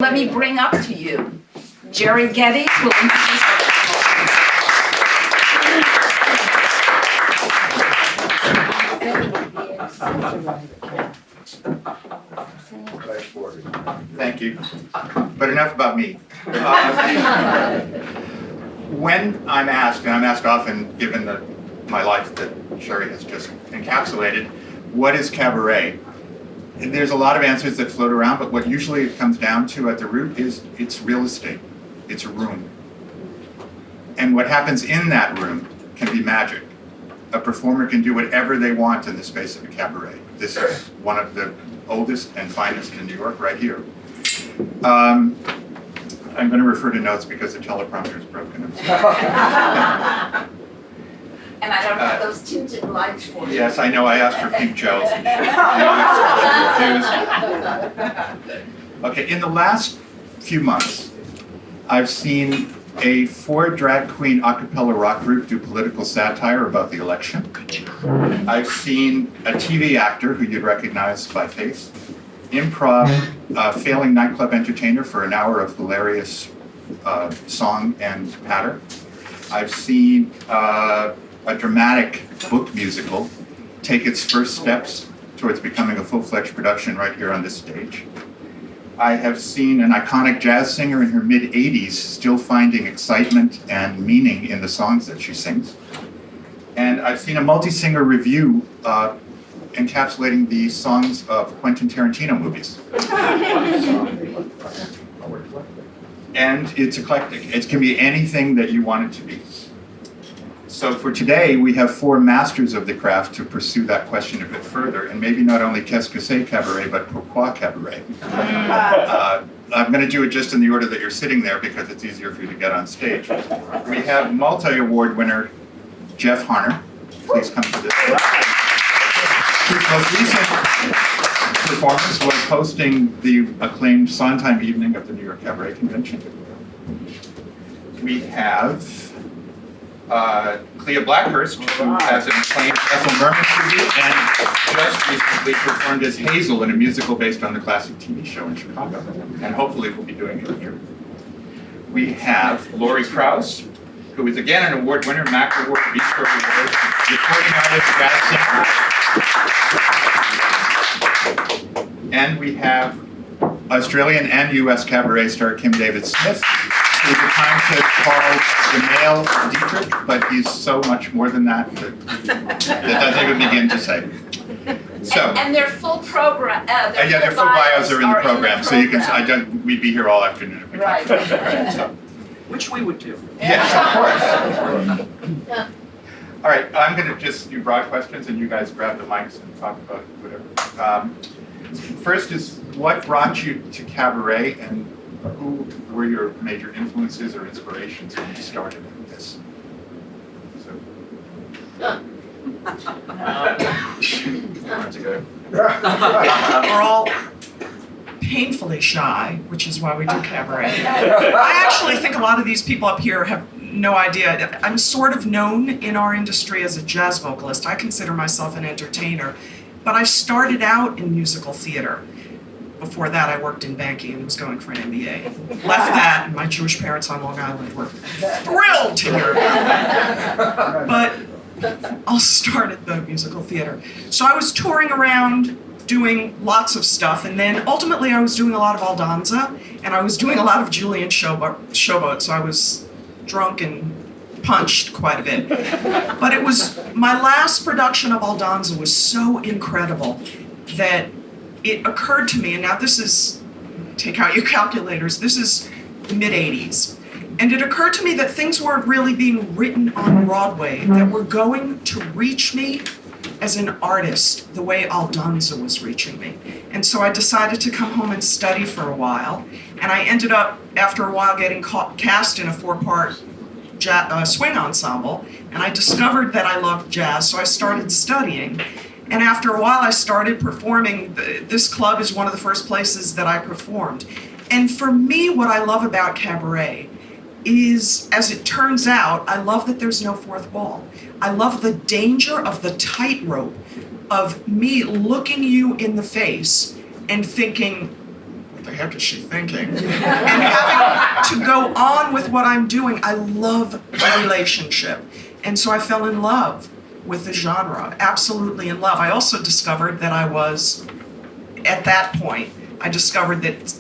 Let me bring up to you Gerry Geddes, who will introduce Thank you. But enough about me. When I'm asked, and I'm asked often given my life that Sherry has just encapsulated, what is cabaret? There's a lot of answers that float around, but what usually it comes down to at the root is it's real estate. It's a room. And what happens in that room can be magic. A performer can do whatever they want in the space of a cabaret. This is one of the oldest and finest in New York right here. I'm going to refer to notes because the teleprompter is broken. And I don't have those tinted lights for you. Yes, I know. I asked for pink gels. Okay, in the last few months, I've seen a 4 drag queen a cappella rock group do political satire about the election. I've seen a TV actor who you'd recognize by face, improv a failing nightclub entertainer for an hour of hilarious song and patter. I've seen a dramatic book musical take its first steps towards becoming a full-fledged production right here on this stage. I have seen an iconic jazz singer in her mid-80s still finding excitement and meaning in the songs that she sings. And I've seen a multi-singer review encapsulating the songs of Quentin Tarantino movies. And it's eclectic. It can be anything that you want it to be. So for today, we have 4 masters of the craft to pursue that question a bit further, and maybe not only Qu'est-ce cabaret, but pourquoi cabaret? I'm going to do it just in the order that you're sitting there because it's easier for you to get on stage. We have multi-award winner Jeff Harnar. Please come to this. His most recent performance was hosting the acclaimed Sondheim evening of the New York Cabaret Convention. We have Klea Blackhurst, who has an acclaimed Ethel Merman tribute and just recently performed as Hazel in a musical based on the classic TV show in Chicago, and hopefully will be doing it here. We have Laurie Krauz, who is again an award winner, Mac Award, Bistro Awards, recording artist, jazz singer. And we have Australian and U.S. cabaret star Kim David-Smith, who at the time to call the male Dietrich, but he's so much more than that that doesn't even begin to say. So, and their full program, their full bios are in the program, so you can. We'd be here all afternoon if we right. Right, so. Which we would do. Yes, of course. All right, I'm going to just do broad questions, and you guys grab the mics and talk about whatever. First is, what brought you to cabaret, and who were your major influences or inspirations when you started this? We're all painfully shy, which is why we do cabaret. I actually think a lot of these people up here have no idea. I'm sort of known in our industry as a jazz vocalist. I consider myself an entertainer, but I started out in musical theater. Before that, I worked in banking and was going for an MBA. Left that, and my Jewish parents on Long Island were thrilled to hear about it. But I'll start at the musical theater. So I was touring around doing lots of stuff, and then ultimately I was doing a lot of Aldanza, and I was doing a lot of Julian Showboat, so I was drunk and punched quite a bit. But it was, my last production of Aldanza was so incredible that it occurred to me, and now this is, take out your calculators, this is the mid-'80s. And it occurred to me that things weren't really being written on Broadway that were going to reach me as an artist the way Aldanza was reaching me. And so I decided to come home and study for a while. And I ended up, after a while, getting cast in a 4-part swing ensemble. And I discovered that I loved jazz, so I started studying. And after a while, I started performing. This club is one of the first places that I performed. And for me, what I love about cabaret is, as it turns out, I love that there's no fourth wall. I love the danger of the tightrope of me looking you in the face and thinking, the heck is she thinking? And having to go on with what I'm doing, I love a relationship. And so I fell in love with the genre, absolutely in love. I also discovered that at that point, I discovered that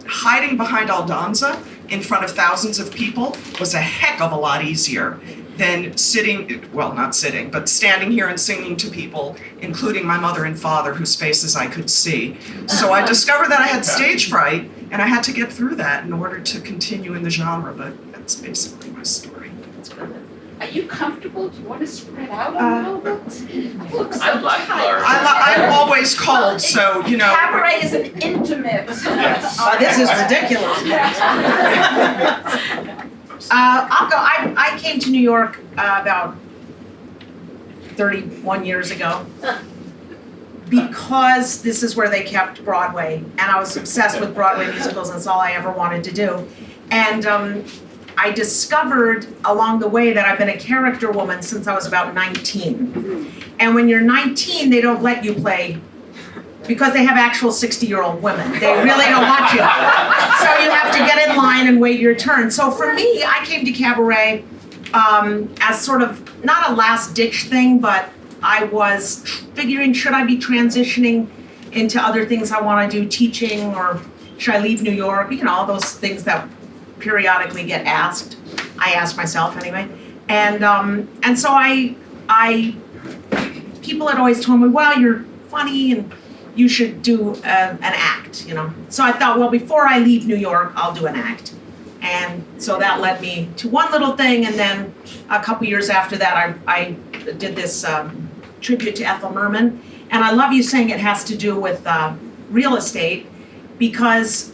hiding behind Aldonza in front of thousands of people was a heck of a lot easier than standing here and singing to people, including my mother and father, whose faces I could see. So I discovered that I had stage fright, and I had to get through that in order to continue in the genre, but that's basically my story. Are you comfortable? Do you want to spread out a little bit? I like Laurie. I'm always cold, so, you know. Cabaret is an intimate. Yes. This is ridiculous. I'll go. I came to New York about 31 years ago because this is where they kept Broadway, and I was obsessed with Broadway musicals, and it's all I ever wanted to do. And I discovered along the way that I've been a character woman since I was about 19. And when you're 19, they don't let you play because they have actual 60-year-old women. They really don't want you. So you have to get in line and wait your turn. So for me, I came to Cabaret as sort of, not a last-ditch thing, but I was figuring, should I be transitioning into other things I want to do, teaching, or should I leave New York? You know, all those things that periodically get asked. I asked myself anyway. And so I people had always told me, well, you're funny and you should do an act, you know. So I thought, well, before I leave New York, I'll do an act. And so that led me to one little thing, and then a couple years after that, I did this tribute to Ethel Merman. And I love you saying it has to do with real estate, because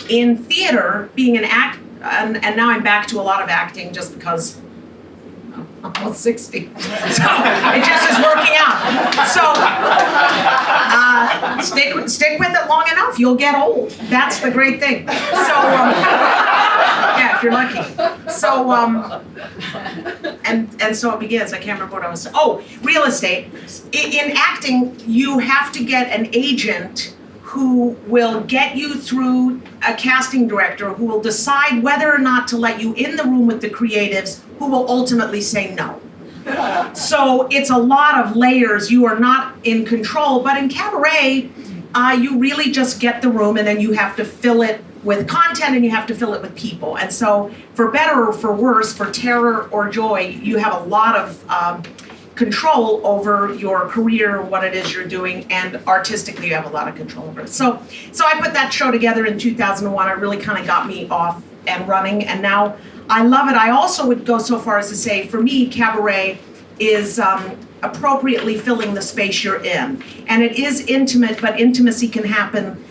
in theater, being an act, and now I'm back to a lot of acting just because I'm almost 60. So it just is working out. So stick with it long enough, you'll get old. That's the great thing. So yeah, if you're lucky. So and so it begins. I can't remember what I was saying. Oh, real estate. In acting, you have to get an agent who will get you through a casting director who will decide whether or not to let you in the room with the creatives, who will ultimately say no. So it's a lot of layers. You are not in control, but in Cabaret, you really just get the room, and then you have to fill it with content, and you have to fill it with people. And so for better or for worse, for terror or joy, you have a lot of control over your career, what it is you're doing, and artistically you have a lot of control over it. So I put that show together in 2001. It really kind of got me off and running, and now I love it. I also would go so far as to say, for me, Cabaret is appropriately filling the space you're in. And it is intimate, but intimacy can happen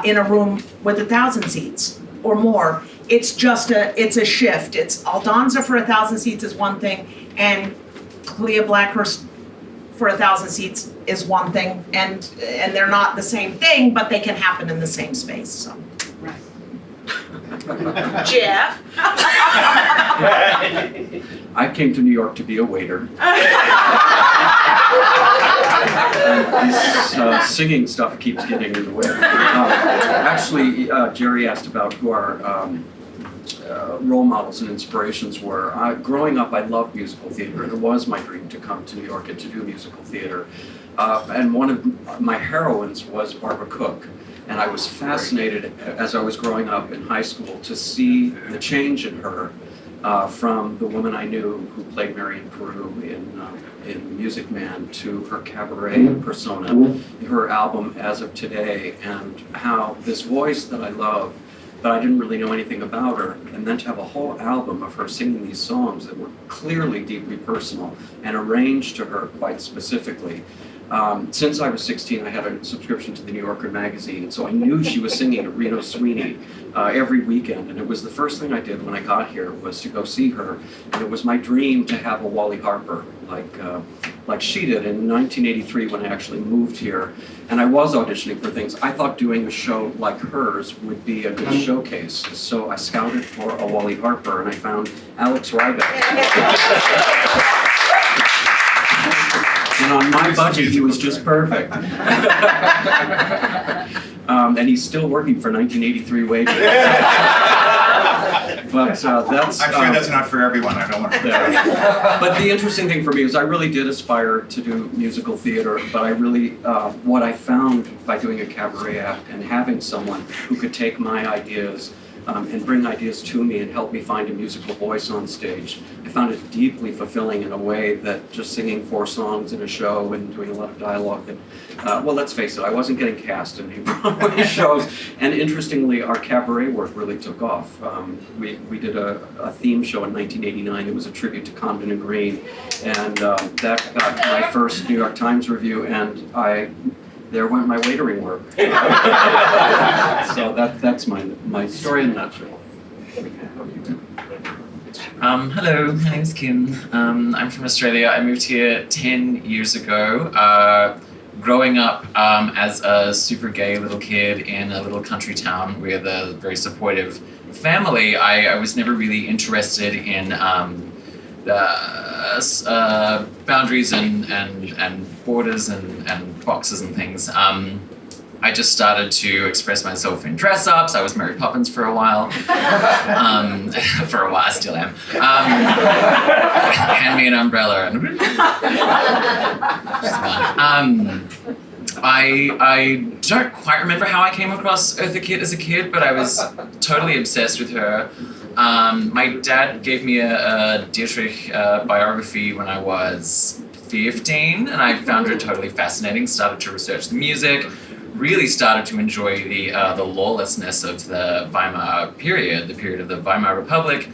in a room with 1,000 seats or more. It's just it's a shift. It's Aldonza for 1,000 seats is one thing, and Klea Blackhurst for 1,000 seats is one thing, and they're not the same thing, but they can happen in the same space. So. Jeff. I came to New York to be a waiter. This singing stuff keeps getting in the way. Actually, Gerry asked about who our role models and inspirations were. Growing up, I loved musical theater. It was my dream to come to New York and to do musical theater. And one of my heroines was Barbara Cook. And I was fascinated as I was growing up in high school to see the change in her from the woman I knew who played Marion Peru in Music Man to her cabaret persona, her album As of Today, and how this voice that I love, but I didn't really know anything about her, and then to have a whole album of her singing these songs that were clearly deeply personal and arranged to her quite specifically. Since I was 16, I had a subscription to the New Yorker magazine, so I knew she was singing at Reno Sweeney every weekend, and it was the first thing I did when I got here was to go see her, and it was my dream to have a Wally Harper like she did in 1983 when I actually moved here, and I was auditioning for things. I thought doing a show like hers would be a good showcase, so I scouted for a Wally Harper, and I found Alex Rybeck. And on my budget, he was just perfect. And he's still working for 1983 wages. But that's. I'm sure that's not for everyone, I don't want to. Yeah. But the interesting thing for me is I really did aspire to do musical theater, but I really, what I found by doing a cabaret act and having someone who could take my ideas and bring ideas to me and help me find a musical voice on stage, I found it deeply fulfilling in a way that just singing 4 songs in a show and doing a lot of dialogue. And, well, let's face it, I wasn't getting cast in any Broadway shows. And interestingly, our cabaret work really took off. We did a theme show in 1989. It was a tribute to Condon and Green, and that got my first New York Times review, and there went my waitering work. So that's my story in a nutshell. Hello, my name is Kim. I'm from Australia. I moved here 10 years ago. Growing up as a super gay little kid in a little country town with a very supportive family, I was never really interested in boundaries and borders and boxes and things. I just started to express myself in dress-ups. I was Mary Poppins for a while. For a while, I still am. Hand me an umbrella. I don't quite remember how I came across Eartha Kitt as a kid, but I was totally obsessed with her. My dad gave me a Dietrich biography when I was 15, and I found her totally fascinating, started to research the music, really started to enjoy the lawlessness of the Weimar period, the period of the Weimar Republic,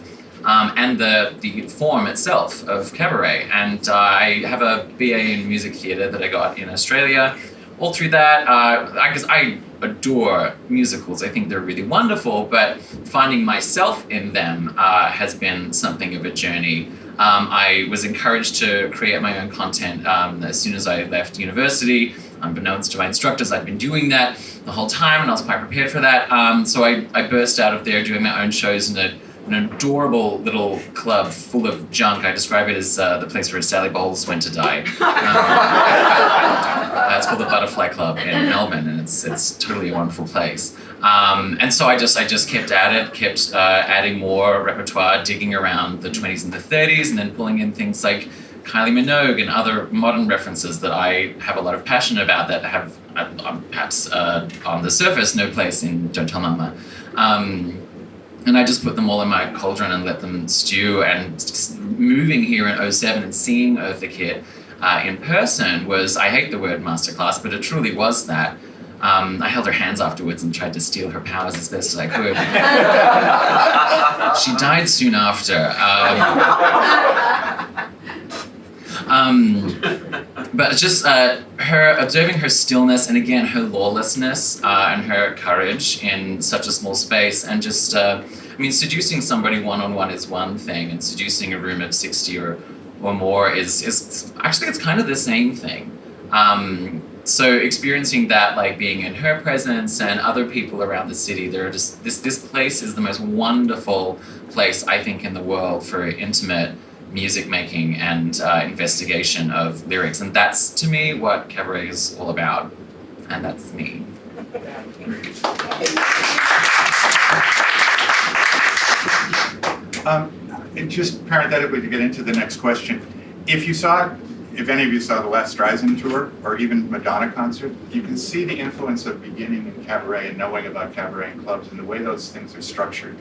and the form itself of cabaret. And I have a BA in music theatre that I got in Australia. All through that, I adore musicals. I think they're really wonderful, but finding myself in them has been something of a journey. I was encouraged to create my own content as soon as I left university. Unbeknownst to my instructors, I'd been doing that the whole time, and I was quite prepared for that. So I burst out of there doing my own shows in an adorable little club full of junk. I describe it as the place where Sally Bowles went to die. It's called the Butterfly Club in Melbourne, and it's totally a wonderful place. And so I just kept at it, kept adding more repertoire, digging around the 20s and the 30s, and then pulling in things like Kylie Minogue and other modern references that I have a lot of passion about that have perhaps on the surface no place in Don't Tell Mama. And I just put them all in my cauldron and let them stew. And moving here in 2007 and seeing Eartha Kitt in person was, I hate the word masterclass, but it truly was that. I held her hands afterwards and tried to steal her powers as best as I could. She died soon after. But just her observing her stillness, and again her lawlessness and her courage in such a small space, and just seducing somebody one-on-one is one thing, and seducing a room of 60 or more is actually, it's kind of the same thing. So experiencing that, like being in her presence and other people around the city, there are just this place is the most wonderful place I think in the world for intimate music making and investigation of lyrics, and that's to me what cabaret is all about, and that's me. And just parenthetically to get into the next question, if any of you saw the last Streisand tour or even Madonna concert, you can see the influence of beginning in cabaret and knowing about cabaret and clubs and the way those things are structured.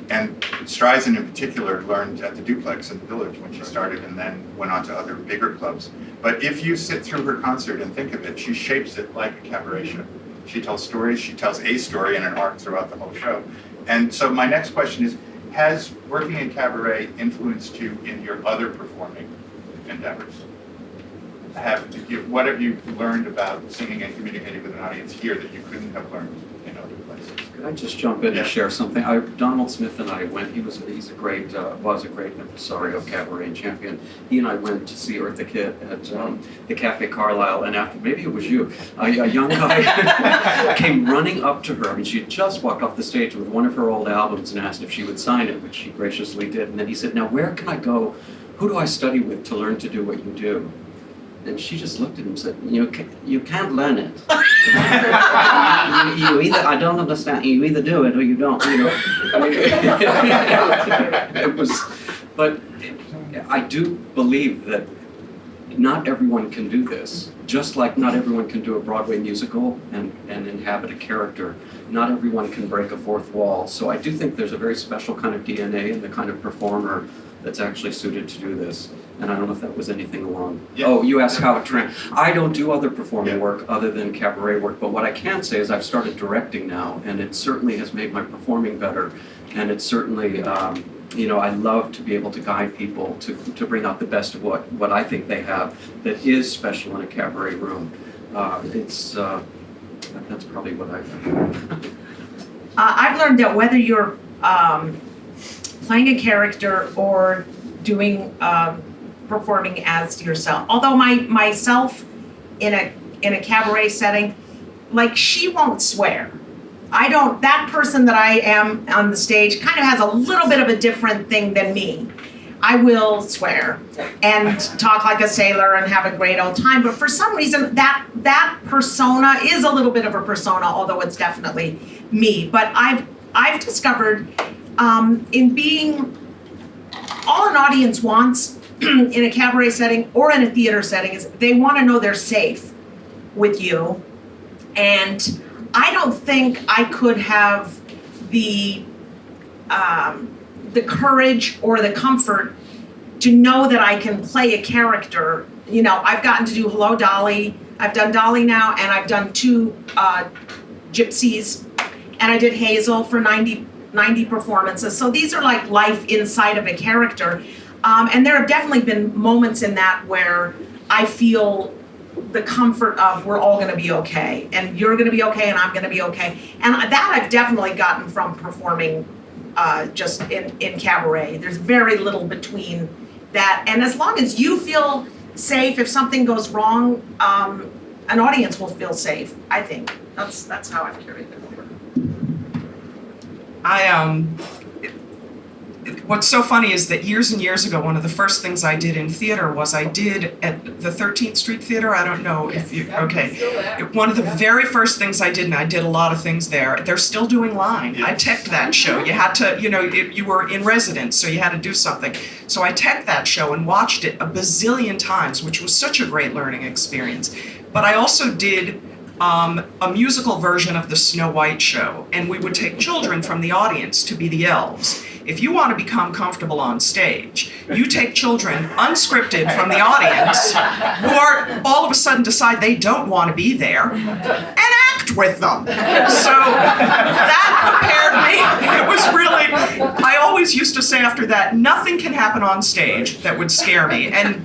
And Streisand in particular learned at the Duplex in the Village when she started, and then went on to other bigger clubs. But if you sit through her concert and think of it, she shapes it like a cabaret show. She tells stories, she tells a story and an arc throughout the whole show. And so my next question is, has working in cabaret influenced you in your other performing endeavors? What have you learned about singing and communicating with an audience here that you couldn't have learned in other places? Could I just jump in and share something? Donald Smith and I went, was a great impresario, cabaret and champion. He and I went to see Eartha Kitt at the Cafe Carlisle, and after, maybe it was you, a young guy came running up to her. I mean, she had just walked off the stage with one of her old albums and asked if she would sign it, which she graciously did. And then he said, "Now where can I go? Who do I study with to learn to do what you do?" And she just looked at him and said, you can't learn it. you either, I don't understand, you either do it or you don't, It was, but I do believe that not everyone can do this. Just like not everyone can do a Broadway musical and inhabit a character, not everyone can break a fourth wall. So I do think there's a very special kind of DNA in the kind of performer that's actually suited to do this. And I don't know if that was anything along. Yeah. Oh, you asked how it trained. I don't do other performing work other than cabaret work, but what I can say is I've started directing now, and it certainly has made my performing better. And it's certainly, I love to be able to guide people to bring out the best of what I think they have that is special in a cabaret room. That's probably what I've I've learned that whether you're playing a character or doing performing as yourself, although myself in a cabaret setting, like, she won't swear. That person that I am on the stage kind of has a little bit of a different thing than me. I will swear and talk like a sailor and have a great old time, but for some reason that persona is a little bit of a persona, although it's definitely me. But I've discovered in being all an audience wants in a cabaret setting or in a theater setting is they want to know they're safe with you. And I don't think I could have the courage or the comfort to know that I can play a character. I've gotten to do Hello, Dolly. I've done Dolly now, and I've done 2 gypsies, and I did Hazel for 90 performances. So these are like life inside of a character. And there have definitely been moments in that where I feel the comfort of we're all gonna be okay, and you're gonna be okay, and I'm gonna be okay. And that I've definitely gotten from performing just in cabaret. There's very little between that. And as long as you feel safe, if something goes wrong, an audience will feel safe, I think. That's how I've carried it over. What's so funny is that years and years ago, one of the first things I did in theater was I did at the 13th Street Theater. I don't know if you, okay. One of the very first things I did, and I did a lot of things there, they're still doing line. I teched that show. You had to, you were in residence, so you had to do something. So I teched that show and watched it a bazillion times, which was such a great learning experience. But I also did a musical version of the Snow White show, and we would take children from the audience to be the elves. If you want to become comfortable on stage, you take children unscripted from the audience who are all of a sudden decide they don't want to be there and act with them. So that prepared me. It was really, I always used to say after that, nothing can happen on stage that would scare me, and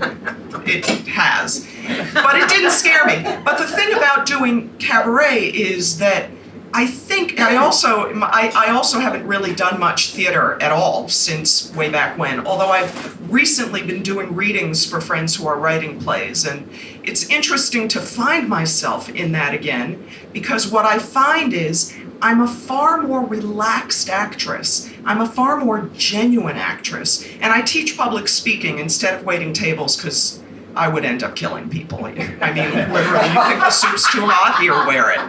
it has. But it didn't scare me. but the thing about doing cabaret is that I think I also haven't really done much theater at all since way back when, although I've recently been doing readings for friends who are writing plays, and it's interesting to find myself in that again, because what I find is I'm a far more relaxed actress. I'm a far more genuine actress, and I teach public speaking instead of waiting tables because I would end up killing people. I mean, literally, you think the soup's too hot? Here, wear it.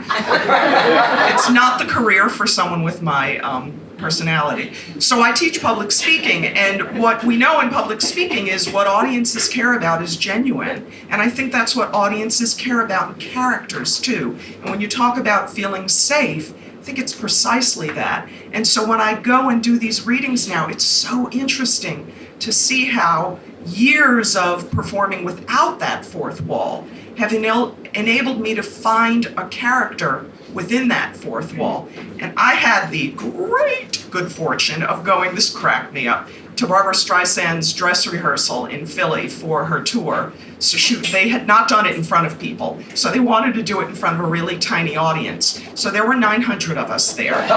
It's not the career for someone with my personality. So I teach public speaking, and what we know in public speaking is what audiences care about is genuine. And I think that's what audiences care about in characters too. And when you talk about feeling safe, I think it's precisely that. And so when I go and do these readings now, it's so interesting to see how years of performing without that fourth wall have enabled me to find a character within that fourth wall. And I had the great good fortune of going, this cracked me up, to Barbra Streisand's dress rehearsal in Philly for her tour. So they had not done it in front of people, so they wanted to do it in front of a really tiny audience. So there were 900 of us there. But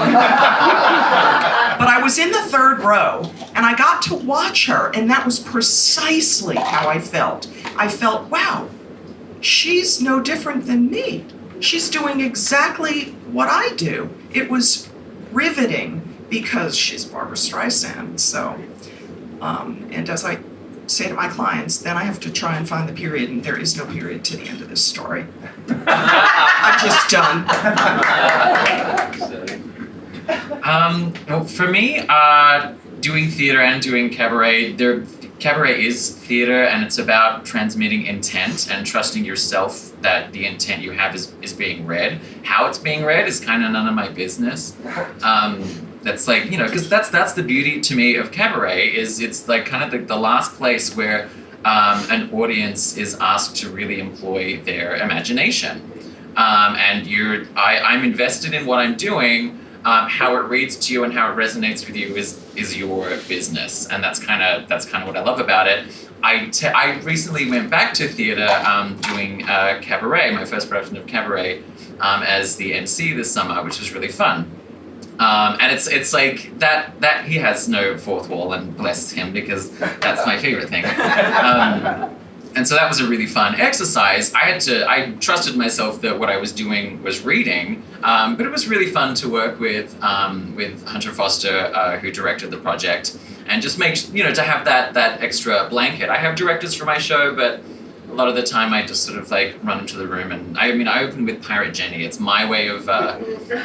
I was in the third row, and I got to watch her, and that was precisely how I felt. I felt, wow, she's no different than me. She's doing exactly what I do. It was riveting because she's Barbra Streisand. So, and as I say to my clients, then I have to try and find the period, and there is no period to the end of this story. I'm just done. Well, for me, doing theater and doing cabaret, cabaret is theater, and it's about transmitting intent and trusting yourself that the intent you have is being read. How it's being read is kind of none of my business. That's like, because that's the beauty to me of cabaret, is it's like kind of the last place where an audience is asked to really employ their imagination. And I'm invested in what I'm doing. How it reads to you and how it resonates with you is your business, and that's kind of what I love about it. I recently went back to theater doing cabaret, my first production of cabaret, as the MC this summer, which was really fun. And it's like that he has no fourth wall, and bless him, because that's my favorite thing. And so that was a really fun exercise. I trusted myself that what I was doing was reading, but it was really fun to work with Hunter Foster, who directed the project, and just to have that extra blanket. I have directors for my show, but a lot of the time I just sort of like run into the room, and I open with Pirate Jenny. It's my way of,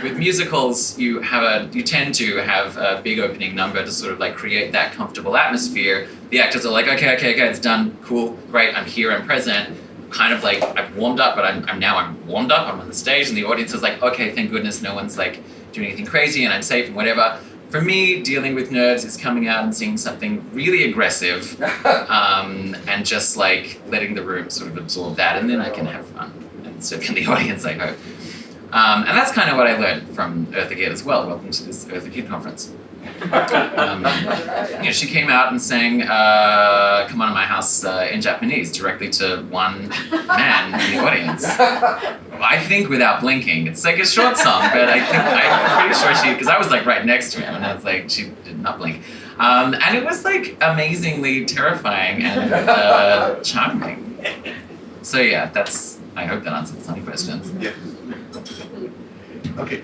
with musicals, you tend to have a big opening number to sort of like create that comfortable atmosphere. The actors are like, okay, it's done, cool, great, I'm here, I'm present. Kind of like, I've warmed up, but I'm warmed up, I'm on the stage, and the audience is like, okay, thank goodness no one's like doing anything crazy, and I'm safe and whatever. For me, dealing with nerves is coming out and seeing something really aggressive, and just like letting the room sort of absorb that, and then I can have fun, and so can the audience, I hope. And that's kind of what I learned from Eartha Kitt as well. Welcome to this Eartha Kitt conference. She came out and sang "Come On to My House" in Japanese directly to one man in the audience. I think without blinking. It's like a short song, but I'm pretty sure because I was like right next to him, and I was like, she did not blink. And it was like amazingly terrifying and charming. So yeah, I hope that answered some questions. Yeah. Okay,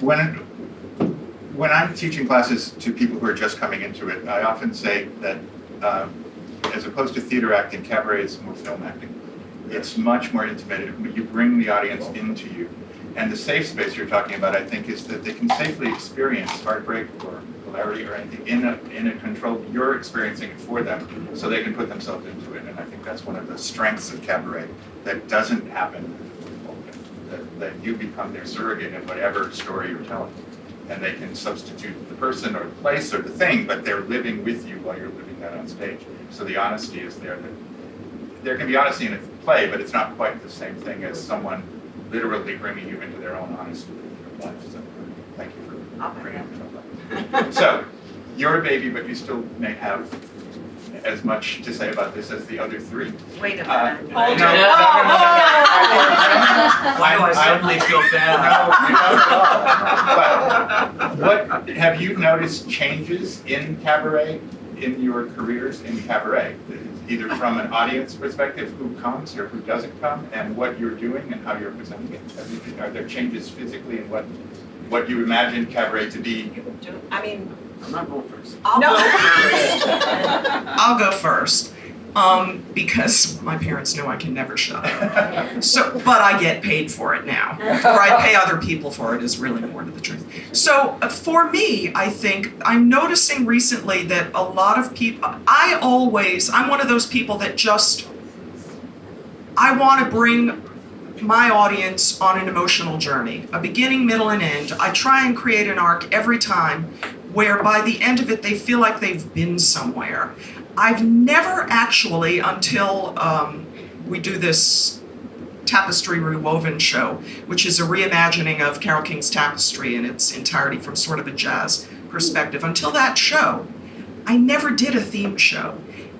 when I'm teaching classes to people who are just coming into it, I often say that as opposed to theater acting, cabaret is more film acting. It's much more intimate. You bring the audience into you. And the safe space you're talking about, I think, is that they can safely experience heartbreak or hilarity or anything in a controlled, you're experiencing it for them, so they can put themselves into it. And I think that's one of the strengths of cabaret that doesn't happen, that you become their surrogate in whatever story you're telling. And they can substitute the person or the place or the thing, but they're living with you while you're living that on stage. So the honesty is there. There can be honesty in a play, but it's not quite the same thing as someone literally bringing you into their own honesty of life. So thank you for bringing it up. So you're a baby, but you still may have as much to say about this as the other three. Wait a minute. No. Why do I suddenly feel bad? But what have you noticed changes in cabaret in your careers in cabaret, either from an audience perspective, who comes or who doesn't come, and what you're doing and how you're presenting it? Are there changes physically in what you imagine cabaret to be? I mean, I'm not going first. I'll go first. Because my parents know I can never shut up. But I get paid for it now. Or I pay other people for it is really more to the truth. So for me, I think I'm noticing recently that a lot of people, I'm one of those people that I want to bring my audience on an emotional journey, a beginning, middle, and end. I try and create an arc every time where by the end of it, they feel like they've been somewhere. I've never actually, until we do this Tapestry Rewoven show, which is a reimagining of Carole King's Tapestry in its entirety from sort of a jazz perspective. Until that show, I never did a theme show.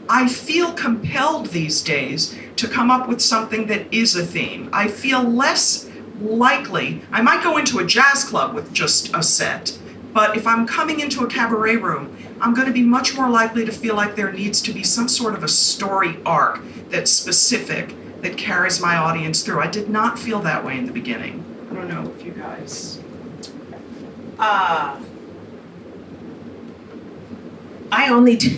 I feel compelled these days to come up with something that is a theme. I feel less likely, I might go into a jazz club with just a set, but if I'm coming into a cabaret room, I'm going to be much more likely to feel like there needs to be some sort of a story arc that's specific, that carries my audience through. I did not feel that way in the beginning. I don't know if you guys... I only do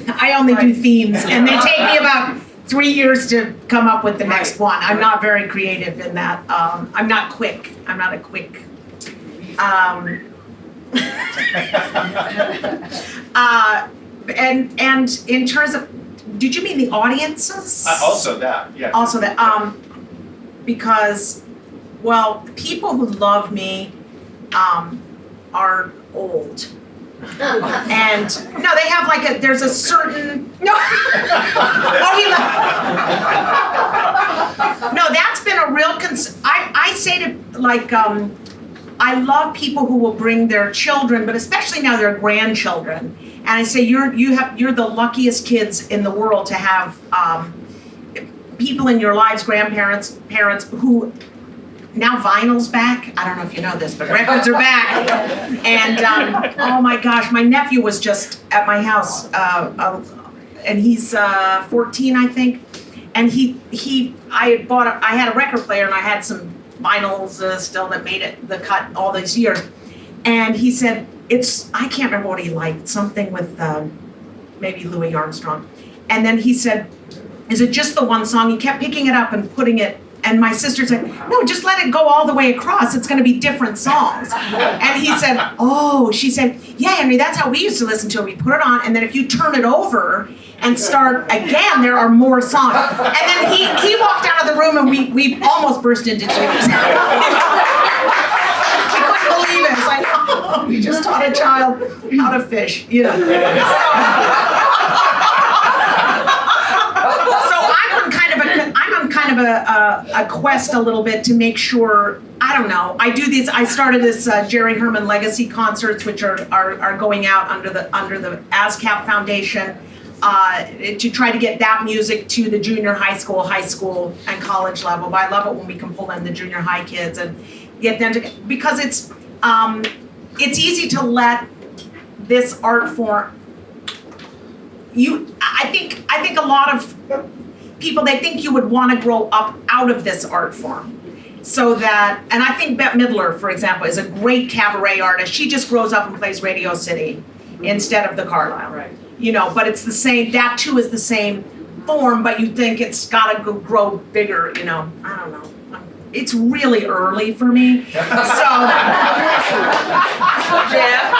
themes, and they take me about 3 years to come up with the next one. I'm not very creative in that. I'm not quick. I'm not a quick. And in terms of, did you mean the audiences? Also that, yeah. Also that, because, well, people who love me, are old. And, no, they have like there's a certain, no. No, that's been a real I say to, like, I love people who will bring their children, but especially now their grandchildren. And I say you're the luckiest kids in the world to have people in your lives, grandparents, parents who now vinyl's back. I don't know if you know this, but records are back. And oh my gosh, my nephew was just at my house, and he's 14, I think. And I had a record player and I had some vinyls still that made it the cut all these years. And he said, I can't remember what he liked, something with maybe Louis Armstrong. And then he said, is it just the one song? He kept picking it up and putting it, and my sister said, no, just let it go all the way across. It's gonna be different songs. And he said, oh, she said, yeah, Henry, that's how we used to listen to it. We put it on, and then if you turn it over and start again, there are more songs. And then he walked out of the room and we almost burst into tears. I couldn't believe it. It's like, oh, we just taught a child how to fish, you know. So I'm on kind of a quest a little bit to make sure, I don't know, I started this Jerry Herman Legacy concerts, which are going out under the ASCAP Foundation, to try to get that music to the junior high school, and college level. But I love it when we can pull in the junior high kids and get them to, because it's easy to let this art form. I think a lot of people, they think you would want to grow up out of this art form. So that, and I think Bette Midler, for example, is a great cabaret artist. She just grows up and plays Radio City instead of the Carlisle. Right. You know, but it's the same, that too is the same form, but you think it's gotta grow bigger, you know, I don't know. It's really early for me, so. Jeff?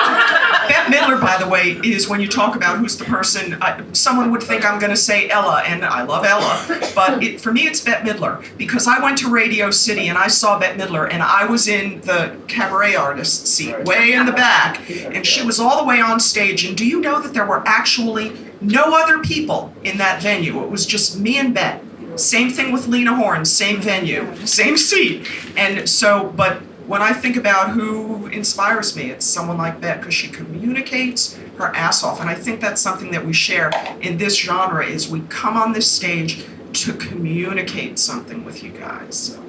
Bette Midler, by the way, is when you talk about who's the person, someone would think I'm gonna say Ella, and I love Ella, but for me it's Bette Midler, because I went to Radio City and I saw Bette Midler, and I was in the cabaret artist seat, way in the back, and she was all the way on stage, and do you know that there were actually no other people in that venue? It was just me and Bette. Same thing with Lena Horne, same venue, same seat. And so, but when I think about who inspires me, it's someone like Bette, because she communicates her ass off. And I think that's something that we share in this genre, is we come on this stage to communicate something with you guys. So.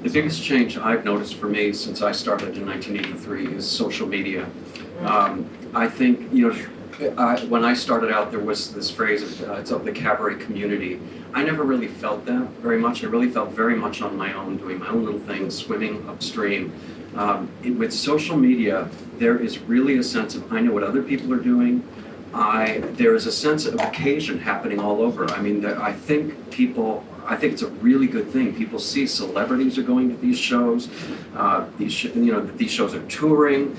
The biggest change I've noticed for me since I started in 1983 is social media. I think, you know, when I started out, there was this phrase, it's of the cabaret community. I never really felt that very much. I really felt very much on my own, doing my own little things, swimming upstream. With social media, there is really a sense of, I know what other people are doing. There is a sense of occasion happening all over. I mean, I think it's a really good thing. People see celebrities are going to these shows. These shows are touring.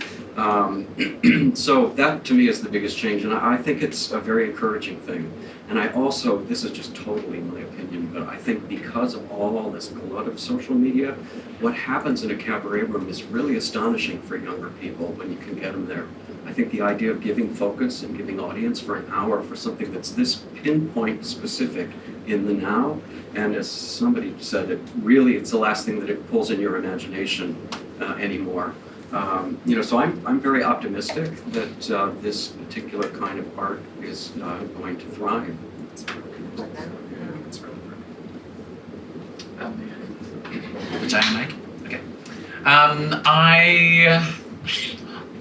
So that to me is the biggest change, and I think it's a very encouraging thing. And I also, this is just totally my opinion, but I think because of all this glut of social media, what happens in a cabaret room is really astonishing for younger people when you can get them there. I think the idea of giving focus and giving audience for an hour for something that's this pinpoint specific in the now, and as somebody said, it's the last thing that it pulls in your imagination anymore. So I'm very optimistic that this particular kind of art is going to thrive. Vagina mic? Okay.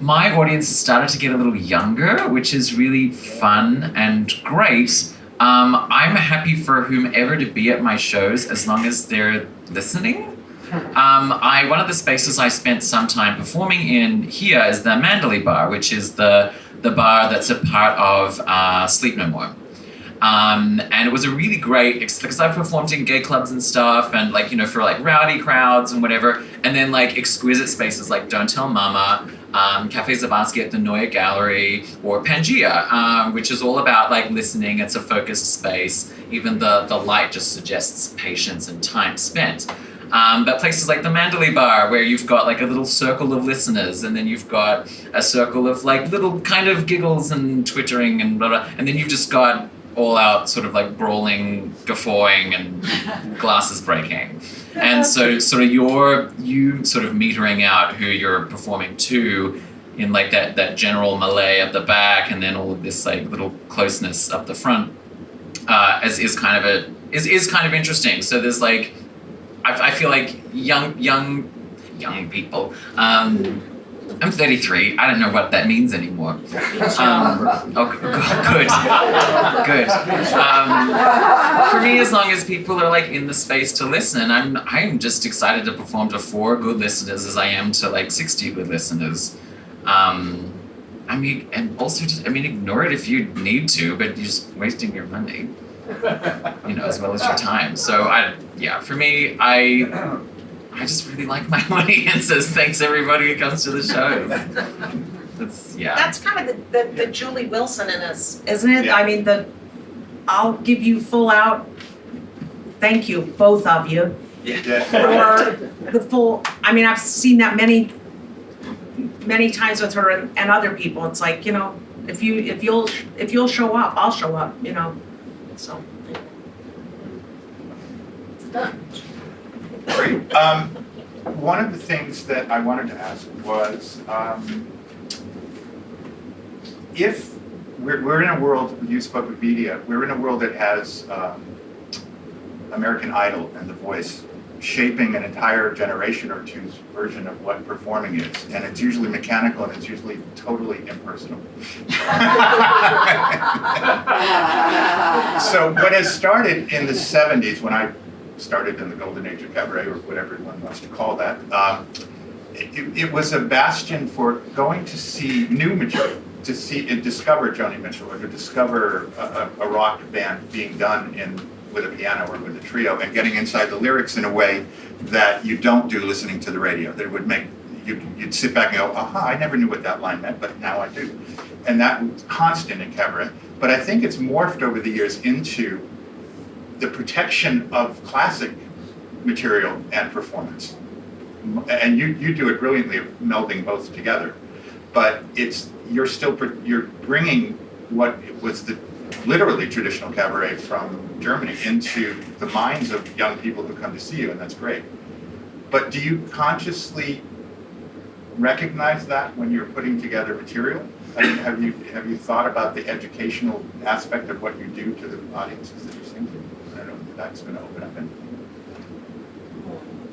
My audience has started to get a little younger, which is really fun and great. I'm happy for whomever to be at my shows as long as they're listening. One of the spaces I spent some time performing in here is the Mandalay Bar, which is the bar that's a part of Sleep No More. And it was a really great, because I've performed in gay clubs and stuff, and like, you know, for like rowdy crowds and whatever, and then like exquisite spaces like Don't Tell Mama, Cafe Zabasky at the Neue Gallery, or Pangea, which is all about like listening. It's a focused space. Even the light just suggests patience and time spent. But places like the Mandalay Bar, where you've got like a little circle of listeners, and then you've got a circle of like little kind of giggles and twittering and blah, blah, and then you've just got all out sort of like brawling, guffawing, and glasses breaking. And so sort of you sort of metering out who you're performing to in like that general melee at the back, and then all of this like little closeness up the front, is kind of interesting. So there's like, I feel like young people. I'm 33. I don't know what that means anymore. Good. For me, as long as people are like in the space to listen, I'm just excited to perform to 4 good listeners as I am to like 60 good listeners. I mean, and also just, ignore it if you need to, but you're just wasting your money, you know, as well as your time. So for me, I just really like my audiences. Thanks everybody who comes to the shows. That's kind of the Julie Wilson in us, isn't it? Yeah. I mean, I'll give you full out, thank you, both of you, for the full, I've seen that many times with her and other people. It's like, you know, if you'll show up, I'll show up, you know, so. Great. One of the things that I wanted to ask was, if we're in a world, you spoke of media, we're in a world that has American Idol and The Voice shaping an entire generation or two's version of what performing is, and it's usually mechanical and it's usually totally impersonal. So what has started in the 70s, when I started in the golden age of cabaret, or whatever one wants to call that, it was a bastion for going to see new material, to see and discover Joni Mitchell, or to discover a rock band being done with a piano or with a trio, and getting inside the lyrics in a way that you don't do listening to the radio. That would make you'd sit back and go, aha, I never knew what that line meant, but now I do. And that was constant in cabaret. But I think it's morphed over the years into the protection of classic material and performance. And you do it brilliantly, melding both together. But you're bringing what was the literally traditional cabaret from Germany into the minds of young people who come to see you, and that's great. But do you consciously recognize that when you're putting together material? I mean, have you thought about the educational aspect of what you do to the audiences that you sing to? I don't know if that's going to open up anything.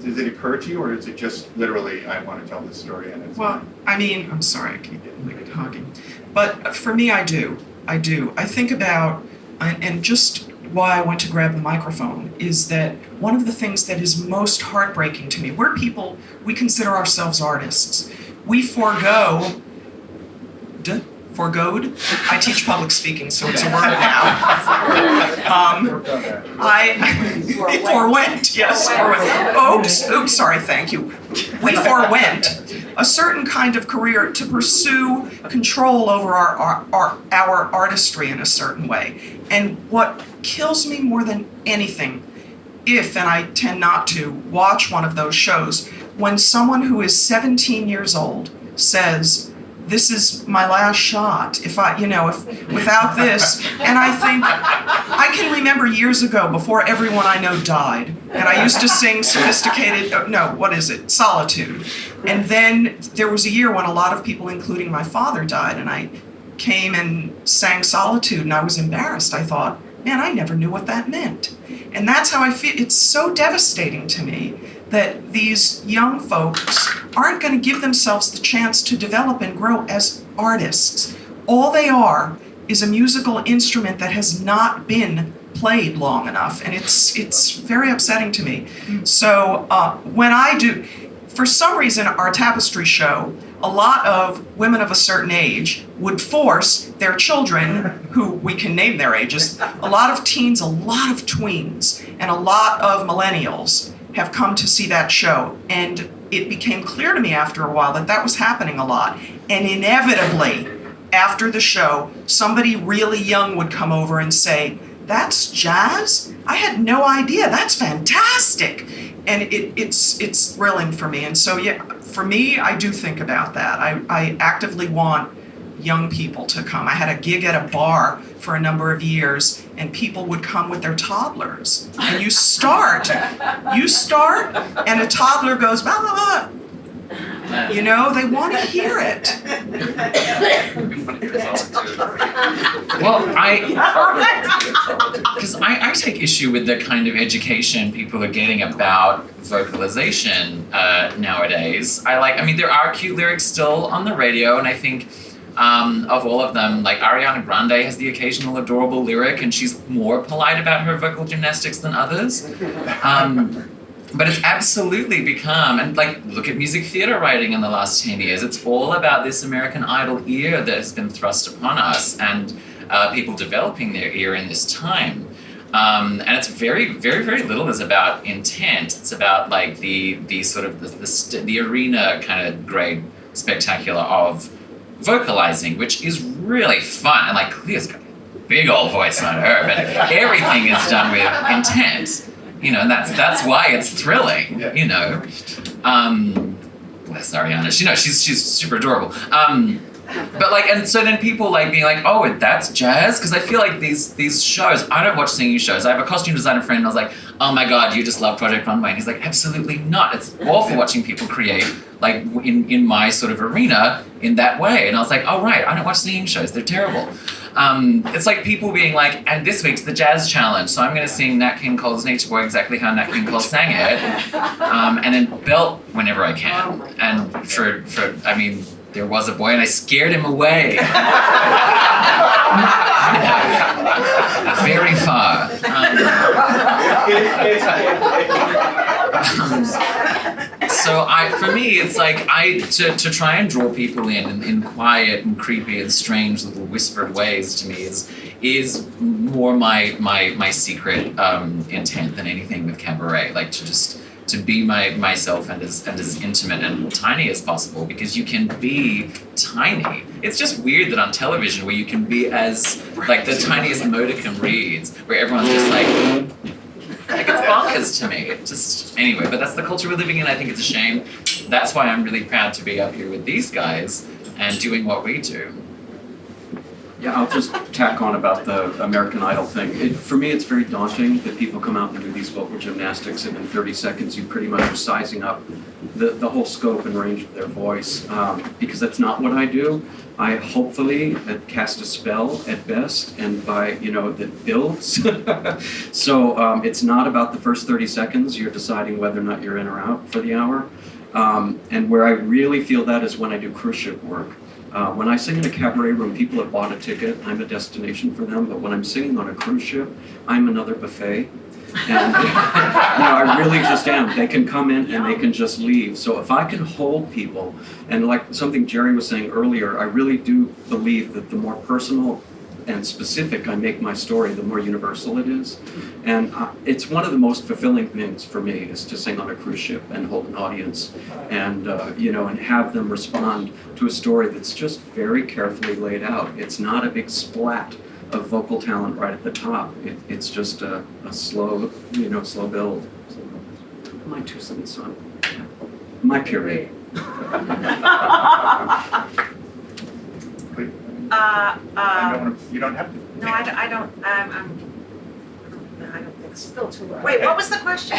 Does it occur to you, or is it just literally, I want to tell this story and it's Well, I'm sorry, I keep getting like talking. But for me, I do. I think about, and just why I went to grab the microphone is that one of the things that is most heartbreaking to me, we're people, we consider ourselves artists. We forgoed. I teach public speaking, so it's a word now. Forewent, yes. Oops, sorry, thank you. We forewent a certain kind of career to pursue control over our artistry in a certain way. And what kills me more than anything, and I tend not to watch one of those shows, when someone who is 17 years old says, this is my last shot, if without this, and I think, I can remember years ago, before everyone I know died, and I used to sing Solitude. And then there was a year when a lot of people, including my father, died, and I came and sang Solitude, and I was embarrassed. I thought, man, I never knew what that meant. And that's how I feel. It's so devastating to me that these young folks aren't going to give themselves the chance to develop and grow as artists. All they are is a musical instrument that has not been played long enough, and it's very upsetting to me. So when I do, for some reason, our tapestry show, a lot of women of a certain age would force their children, who we can name their ages, a lot of teens, a lot of tweens, and a lot of millennials have come to see that show. And it became clear to me after a while that that was happening a lot. And inevitably, after the show, somebody really young would come over and say, "That's jazz? I had no idea. That's fantastic." And it's thrilling for me. And so, yeah, for me, I do think about that. I actively want young people to come. I had a gig at a bar for a number of years, and people would come with their toddlers. And you start, and a toddler goes, blah, blah, blah. You know, they want to hear it. Well, because I take issue with the kind of education people are getting about vocalization nowadays. I mean, there are cute lyrics still on the radio, and I think of all of them, like Ariana Grande has the occasional adorable lyric, and she's more polite about her vocal gymnastics than others. But it's absolutely become, and like, look at music theater writing in the last 10 years. It's all about this American Idol ear that has been thrust upon us, and people developing their ear in this time. And it's very, very, very little is about intent. It's about like the sort of the arena kind of grade spectacular of vocalizing, which is really fun. And like, Clea's got a big old voice on her, but everything is done with intent. You know, and that's why it's thrilling. You know, bless Ariana. She's super adorable. But like, and so then people like being like, "Oh, that's jazz," because I feel like these shows. I don't watch singing shows. I have a costume designer friend, and I was like, "Oh my God, you just love Project Runway," and he's like, "Absolutely not. It's awful watching people create like in my sort of arena in that way." And I was like, "Oh right, I don't watch singing shows. They're terrible." It's like people being like, "And this week's the Jazz Challenge, so I'm going to sing Nat King Cole's Nature Boy exactly how Nat King Cole sang it, and then belt whenever I can." And for I mean, there was a boy and I scared him away. Very far. So for me, it's like to try and draw people in quiet and creepy and strange little whispered ways to me is more my secret intent than anything with cabaret. Like to be myself and as intimate and tiny as possible, because you can be tiny. It's just weird that on television where you can be as like the tiniest modicum reads, where everyone's just like it's bonkers to me. Anyway, but that's the culture we're living in. I think it's a shame. That's why I'm really proud to be up here with these guys and doing what we do. Yeah, I'll just tack on about the American Idol thing. For me, it's very daunting that people come out and do these vocal gymnastics, and in 30 seconds you pretty much are sizing up the whole scope and range of their voice, because that's not what I do. I hopefully cast a spell at best, and that builds. So it's not about the first 30 seconds. You're deciding whether or not you're in or out for the hour. And where I really feel that is when I do cruise ship work. When I sing in a cabaret room, people have bought a ticket. I'm a destination for them. But when I'm singing on a cruise ship, I'm another buffet. And I really just am. They can come in and they can just leave. So if I can hold people, and like something Gerry was saying earlier, I really do believe that the more personal and specific I make my story, the more universal it is. And it's one of the most fulfilling things for me is to sing on a cruise ship and hold an audience and, and have them respond to a story that's just very carefully laid out. It's not a big splat of vocal talent right at the top. It's just a slow, slow build. So, my 2 cents on my period. You don't have to. No, I don't think it's still too early. Wait, what was the question?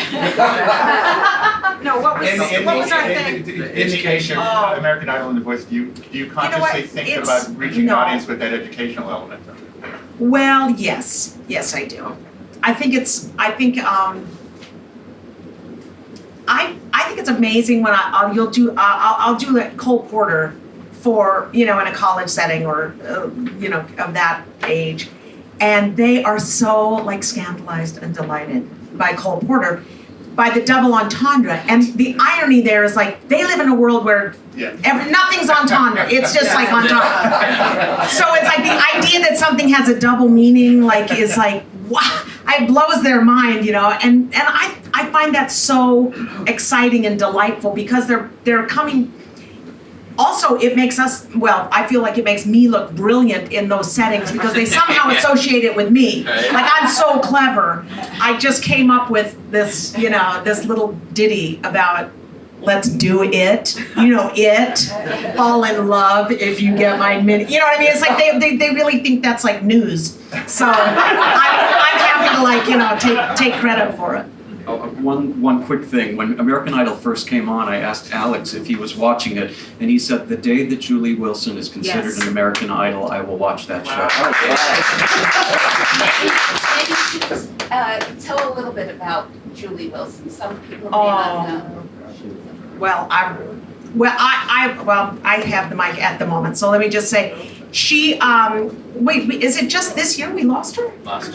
No, what was our thing? In the age of American Idol and The Voice, do you consciously think about reaching an audience with that educational element? Well, yes, I do. I think it's amazing when I'll do like Cole Porter for in a college setting or of that age, and they are so like scandalized and delighted by Cole Porter. by the double entendre. And the irony there is like, they live in a world where Yeah. nothing's entendre. It's just like entendre. So it's like the idea that something has a double meaning, like, is like, wow, it blows their mind, you know. And I find that so exciting and delightful because they're coming. Also, it makes us, well, I feel like it makes me look brilliant in those settings because they somehow associate it with me. Like, I'm so clever. I just came up with this, you know, this little ditty about let's do it, you know, fall in love if you get my minute. You know what I mean? It's like they really think that's like news. So I'm happy to, like, you know, take credit for it. One quick thing. When American Idol first came on, I asked Alex if he was watching it, and he said, the day that Julie Wilson is considered Yes. an American Idol, I will watch that show. Maybe you should tell a little bit about Julie Wilson. Some people may not know. Well, I have the mic at the moment, so let me just say, she, is it just this year we lost her? Last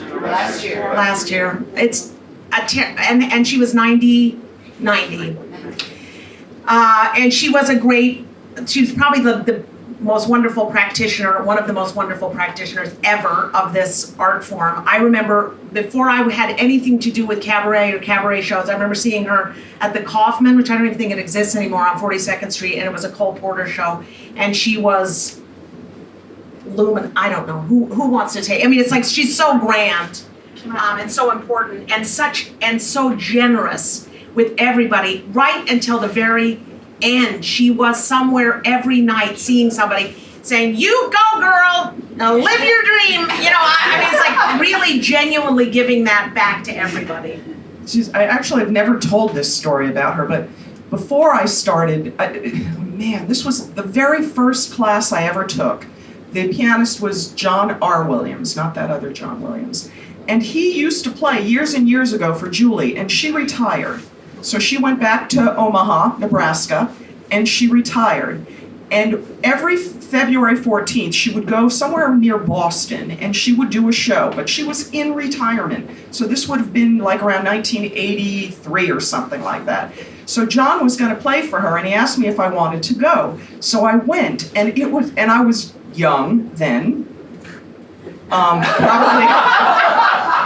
year. Last year. It's and she was 90. And she was probably the most wonderful practitioner, one of the most wonderful practitioners ever of this art form. I remember before I had anything to do with cabaret or cabaret shows, I remember seeing her at the Kaufman, which I don't even think it exists anymore, on 42nd Street, and it was a Cole Porter show, and she was luminous. I don't know who wants to take. I mean, it's like she's so grand, and so important, and so generous with everybody right until the very end. She was somewhere every night seeing somebody saying, "You go, girl, now live your dream." You know, I mean, it's like really genuinely giving that back to everybody. I actually have never told this story about her, but before I started, this was the very first class I ever took. The pianist was John R. Williams, not that other John Williams. And he used to play years and years ago for Julie, and she retired. So she went back to Omaha, Nebraska, and she retired. And every February 14th, she would go somewhere near Boston, and she would do a show, but she was in retirement. So this would have been like around 1983 or something like that. So John was going to play for her, and he asked me if I wanted to go. So I went, and I was young then, probably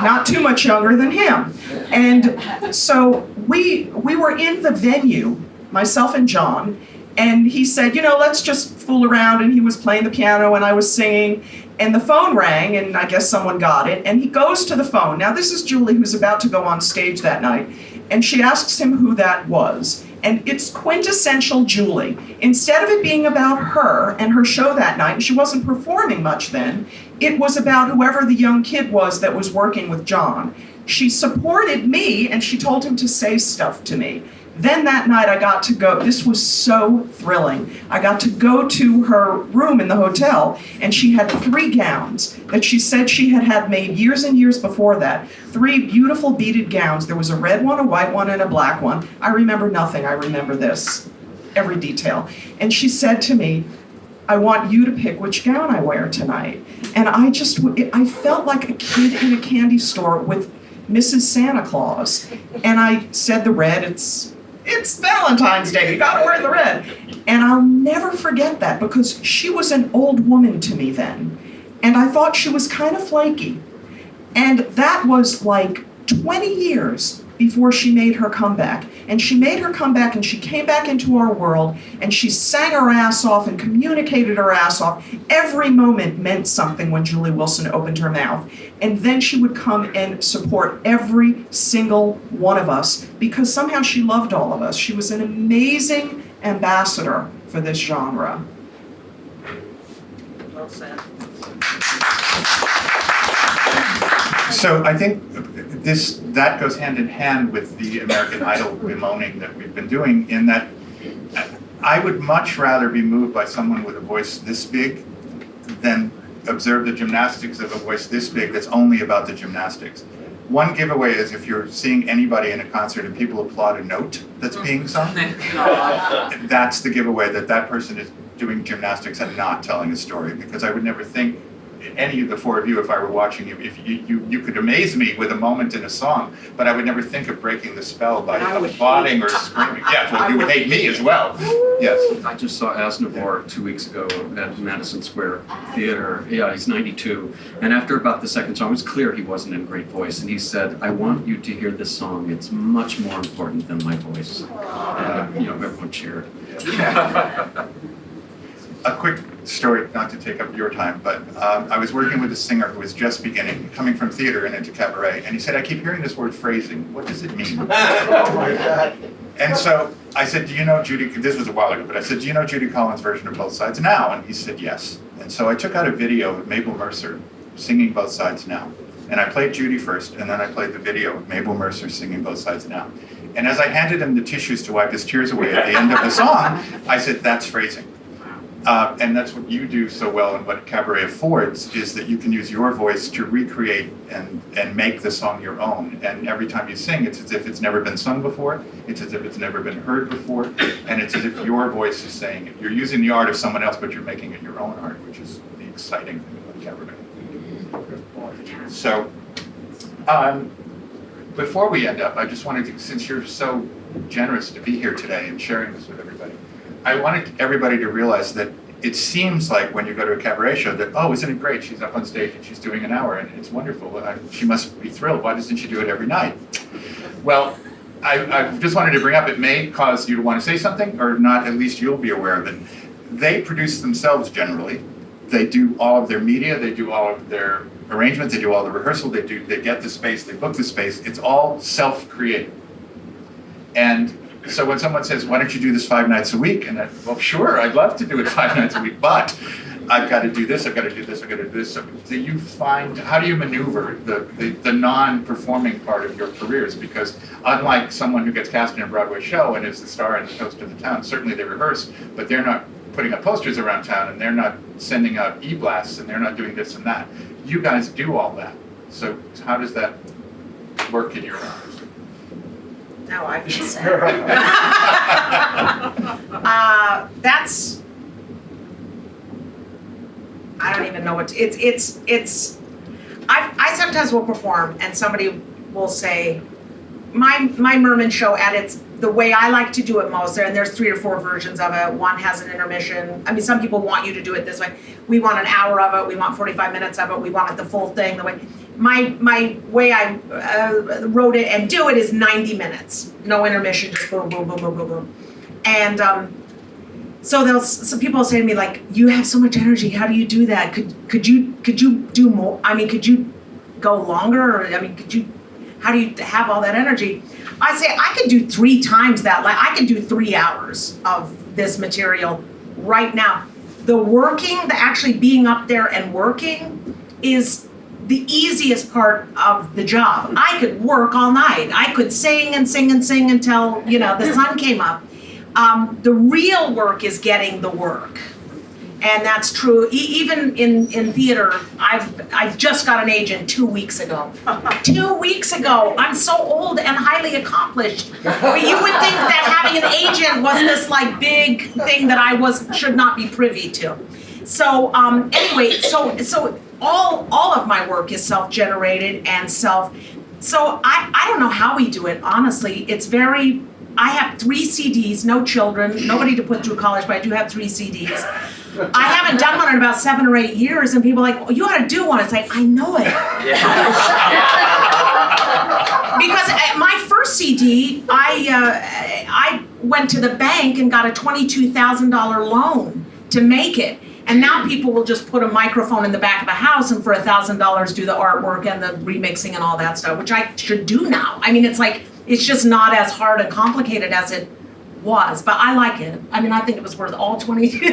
not too much younger than him. And so we were in the venue, myself and John, and he said, you know, let's just fool around, and he was playing the piano and I was singing, and the phone rang, and I guess someone got it, and he goes to the phone. Now this is Julie, who's about to go on stage that night, and she asks him who that was. And it's quintessential Julie. Instead of it being about her and her show that night, and she wasn't performing much then, it was about whoever the young kid was that was working with John. She supported me, and she told him to say stuff to me. Then that night I got to go, this was so thrilling. I got to go to her room in the hotel, and she had 3 gowns that she said she had made years and years before that. 3 beautiful beaded gowns. There was a red one, a white one, and a black one. I remember nothing. I remember this, every detail. And she said to me, I want you to pick which gown I wear tonight. And I felt like a kid in a candy store with Mrs. Santa Claus. And I said the red, it's Valentine's Day, you gotta wear the red. And I'll never forget that because she was an old woman to me then. And I thought she was kind of flaky. And that was like 20 years before she made her comeback. And she made her comeback and she came back into our world and she sang her ass off and communicated her ass off. Every moment meant something when Julie Wilson opened her mouth. And then she would come and support every single one of us because somehow she loved all of us. She was an amazing ambassador for this genre. Well said. So I think that goes hand in hand with the American Idol bemoaning that we've been doing, in that I would much rather be moved by someone with a voice this big than observe the gymnastics of a voice this big that's only about the gymnastics. One giveaway is if you're seeing anybody in a concert and people applaud a note that's being sung, that's the giveaway that person is doing gymnastics and not telling a story, because I would never think any of the four of you, if I were watching you, if you could amaze me with a moment in a song, but I would never think of breaking the spell by applauding or screaming. Yeah, well, you would hate me as well. Yes. I just saw Aznavour 2 weeks ago at Madison Square Theater. Yeah, he's 92. And after about the second song, it was clear he wasn't in great voice. And he said, I want you to hear this song. It's much more important than my voice. And, everyone cheered. A quick story, not to take up your time, but I was working with a singer who was just beginning, coming from theater and into cabaret, and he said, I keep hearing this word phrasing. What does it mean? Oh my God. And so I said, do you know Judy, this was a while ago, but I said, do you know Judy Collins' version of Both Sides Now? And he said, yes. And so I took out a video of Mabel Mercer singing Both Sides Now. And I played Judy first, and then I played the video of Mabel Mercer singing Both Sides Now. And as I handed him the tissues to wipe his tears away at the end of the song, I said, that's phrasing. And that's what you do so well, and what cabaret affords is that you can use your voice to recreate and make the song your own. And every time you sing, it's as if it's never been sung before, it's as if it's never been heard before, and it's as if your voice is saying it. You're using the art of someone else, but you're making it your own art, which is the exciting thing about cabaret. So, before we end up, I just wanted to, since you're so generous to be here today and sharing this with everybody, I wanted everybody to realize that it seems like when you go to a cabaret show that, oh, isn't it great? She's up on stage and she's doing an hour and it's wonderful. She must be thrilled. Why doesn't she do it every night? Well, I just wanted to bring up, it may cause you to want to say something or not, at least you'll be aware of it. They produce themselves generally. They do all of their media, they do all of their arrangements, they do all the rehearsal, they get the space, they book the space. It's all self-created. And so when someone says, why don't you do this 5 nights a week? And well, sure, I'd love to do it 5 nights a week, but I've got to do this, I've got to do this, I've got to do this. So do you find, how do you maneuver the non-performing part of your careers? Because unlike someone who gets cast in a Broadway show and is the star and the toast of the town, certainly they rehearse, but they're not putting up posters around town and they're not sending out e-blasts and they're not doing this and that. You guys do all that. So how does that work in your lives? No, I feel sad. That's, I don't even know what, I sometimes will perform and somebody will say, my Merman show at its, the way I like to do it most, and there's 3 or 4 versions of it. One has an intermission. I mean, some people want you to do it this way. We want an hour of it, we want 45 minutes of it, we want it the full thing, the way. My way I wrote it and do it is 90 minutes, no intermission, just boom, boom, boom, boom, boom, boom. And so some people will say to me like, "You have so much energy. How do you do that? Could you do more? I mean, could you go longer? Or, I mean, how do you have all that energy?" I say I could do 3 times that. Like I could do 3 hours of this material right now. The actually being up there and working is the easiest part of the job. I could work all night. I could sing and sing and sing until, the sun came up. The real work is getting the work. And that's true, even in theater. I just got an agent 2 weeks ago. 2 weeks ago. I'm so old and highly accomplished. But you would think that having an agent was this like big thing that I should not be privy to. So anyway, so all of my work is self-generated and so I don't know how we do it, honestly. I have 3 CDs, no children, nobody to put through college, but I do have 3 CDs. I haven't done one in about 7 or 8 years, and people are like, "Oh, you ought to do one." It's like, I know it. Because my first CD, I went to the bank and got a $22,000 loan to make it. And now people will just put a microphone in the back of a house and for $1,000 do the artwork and the remixing and all that stuff, which I should do now. I mean, it's just not as hard and complicated as it was, but I like it. I mean, I think it was worth all $22,000.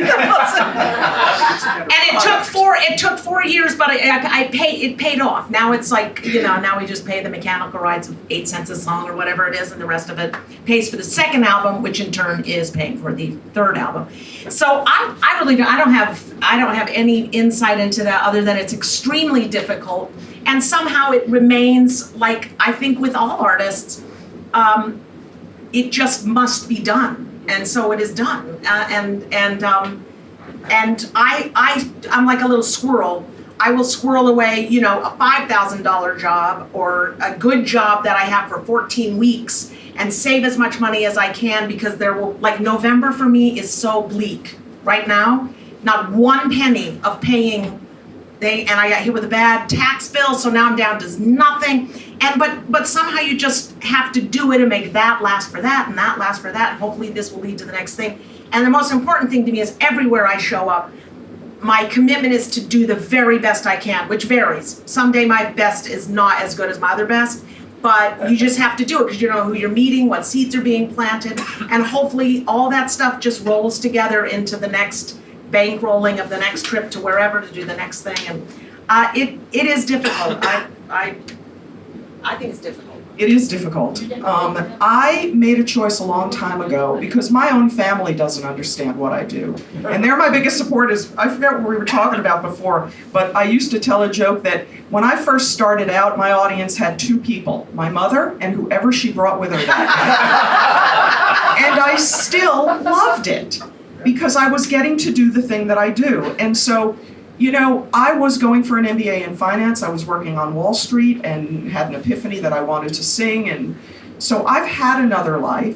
And it took 4 years, but it paid off. Now it's like, now we just pay the mechanical rights of 8 cents a song or whatever it is, and the rest of it pays for the second album, which in turn is paying for the third album. So I really don't have any insight into that other than it's extremely difficult, and somehow it remains, like I think with all artists, it just must be done, and so it is done. And I'm like a little squirrel. I will squirrel away, you know, a $5,000 job or a good job that I have for 14 weeks and save as much money as I can, because there will, like, November for me is so bleak right now. Not one penny of paying, and I got hit with a bad tax bill, so now I'm down to nothing. And but somehow you just have to do it and make that last for that and that last for that, and hopefully this will lead to the next thing. And the most important thing to me is everywhere I show up, my commitment is to do the very best I can, which varies. Someday my best is not as good as my other best, but you just have to do it because you know who you're meeting, what seeds are being planted, and hopefully all that stuff just rolls together into the next bankrolling of the next trip to wherever to do the next thing. And it is difficult. I think it's difficult. It is difficult. I made a choice a long time ago because my own family doesn't understand what I do. And they're my biggest supporters. I forget what we were talking about before, but I used to tell a joke that when I first started out, my audience had two people, my mother and whoever she brought with her. And I still loved it because I was getting to do the thing that I do. And so, you know, I was going for an MBA in finance. I was working on Wall Street and had an epiphany that I wanted to sing. And so I've had another life.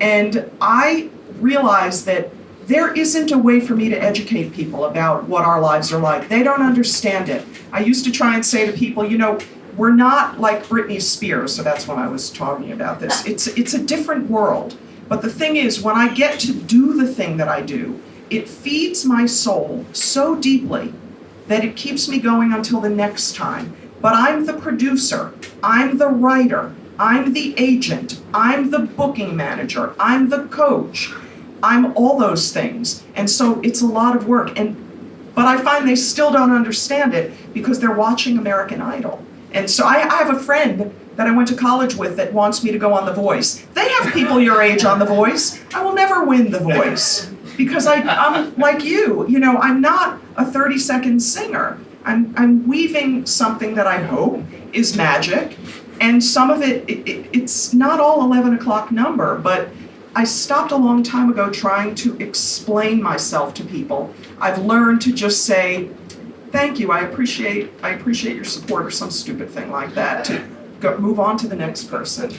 And I realized that there isn't a way for me to educate people about what our lives are like. They don't understand it. I used to try and say to people, you know, we're not like Britney Spears. So that's when I was talking about this. It's a different world. But the thing is, when I get to do the thing that I do, it feeds my soul so deeply that it keeps me going until the next time. But I'm the producer, I'm the writer, I'm the agent, I'm the booking manager, I'm the coach, I'm all those things. And so it's a lot of work. But I find they still don't understand it because they're watching American Idol. And so I have a friend that I went to college with that wants me to go on The Voice. They have people your age on The Voice. I will never win The Voice. Because I'm like you know, I'm not a 30-second singer. I'm weaving something that I hope is magic, and some of it's not all 11 o'clock number, but I stopped a long time ago trying to explain myself to people. I've learned to just say, thank you, I appreciate your support, or some stupid thing like that, to move on to the next person.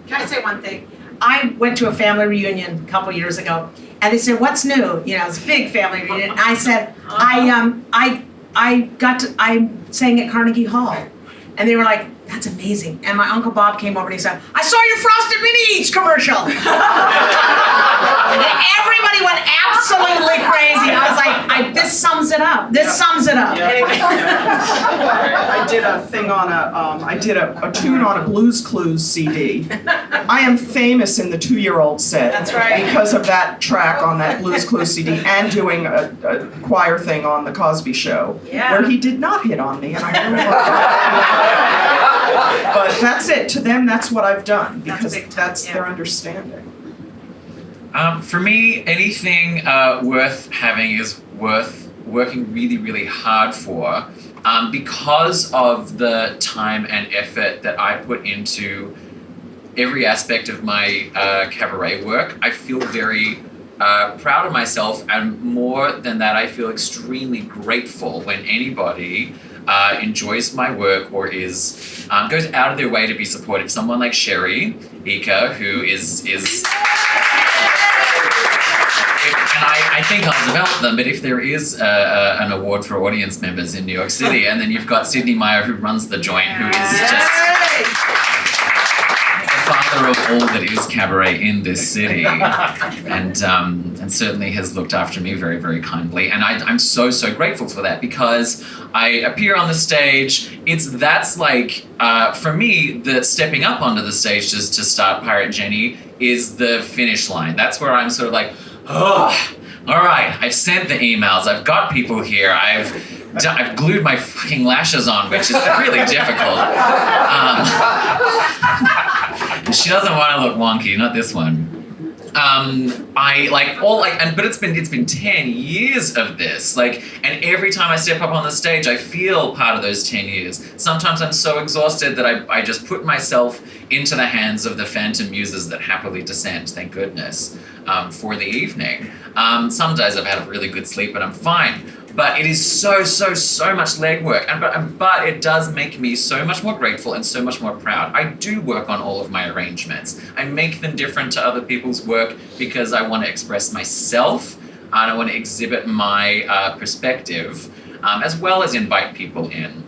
Can I say one thing? I went to a family reunion a couple years ago, and they said, "What's new?" You know, it's a big family reunion. And I said, "I sang at Carnegie Hall," and they were like, "That's amazing." And my Uncle Bob came over and he said, "I saw your Frosted Mini Eats commercial." And everybody went absolutely crazy. I was like, "This sums it up. This sums it up." I did a thing on I did a tune on a Blues Clues CD. I am famous in the 2-year-old set. That's right. Because of that track on that Blues Clues CD, and doing a choir thing on The Cosby Show, Yeah. where he did not hit on me, and I really loved it. But that's it. To them, that's what I've done, because that's their understanding. For me, anything worth having is worth working really, really hard for, because of the time and effort that I put into every aspect of my cabaret work. I feel very proud of myself, and more than that, I feel extremely grateful when anybody enjoys my work or goes out of their way to be supportive. Someone like Sherry Eaker, who is and I think I'll develop them, but if there is an award for audience members in New York City, and then you've got Sydney Meyer, who runs the joint, who is just the father of all that is cabaret in this city, and certainly has looked after me very, very kindly. And I'm so, so grateful for that, because I appear on the stage. That's like, for me, the stepping up onto the stage just to start Pirate Jenny is the finish line. That's where I'm sort of like, oh, all right, I've sent the emails, I've got people here, I've glued my fucking lashes on, which is really difficult. She doesn't want to look wonky, not this one. But it's been 10 years of this, and every time I step up on the stage, I feel part of those 10 years. Sometimes I'm so exhausted that I just put myself into the hands of the phantom muses that happily descend, thank goodness, for the evening. Some days I've had a really good sleep, but I'm fine. But it is so much legwork, but it does make me so much more grateful and so much more proud. I do work on all of my arrangements. I make them different to other people's work because I want to express myself and I want to exhibit my perspective, as well as invite people in.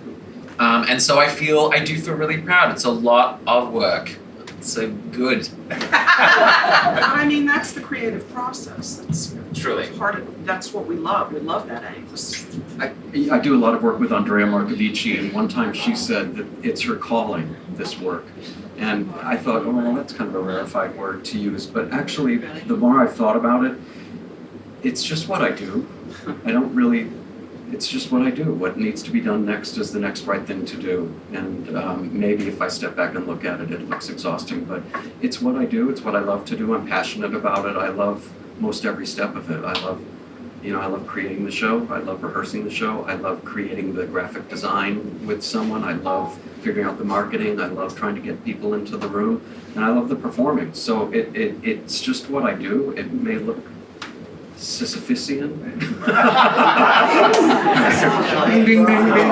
And so I do feel really proud. It's a lot of work. So good. I mean, that's the creative process. That's Truly. That's what we love. We love that angle. I do a lot of work with Andrea Marcovici, and one time she said that it's her calling, this work. And I thought, oh, well, that's kind of a rarefied word to use. But actually, the more I've thought about it, it's just what I do. It's just what I do. What needs to be done next is the next right thing to do. And maybe if I step back and look at it, it looks exhausting, but it's what I do. It's what I love to do. I'm passionate about it. I love most every step of it. I love creating the show. I love rehearsing the show. I love creating the graphic design with someone. I love figuring out the marketing. I love trying to get people into the room. And I love the performing. So it's just what I do. It may look Sisyphusian. Ding, ding, ding, ding.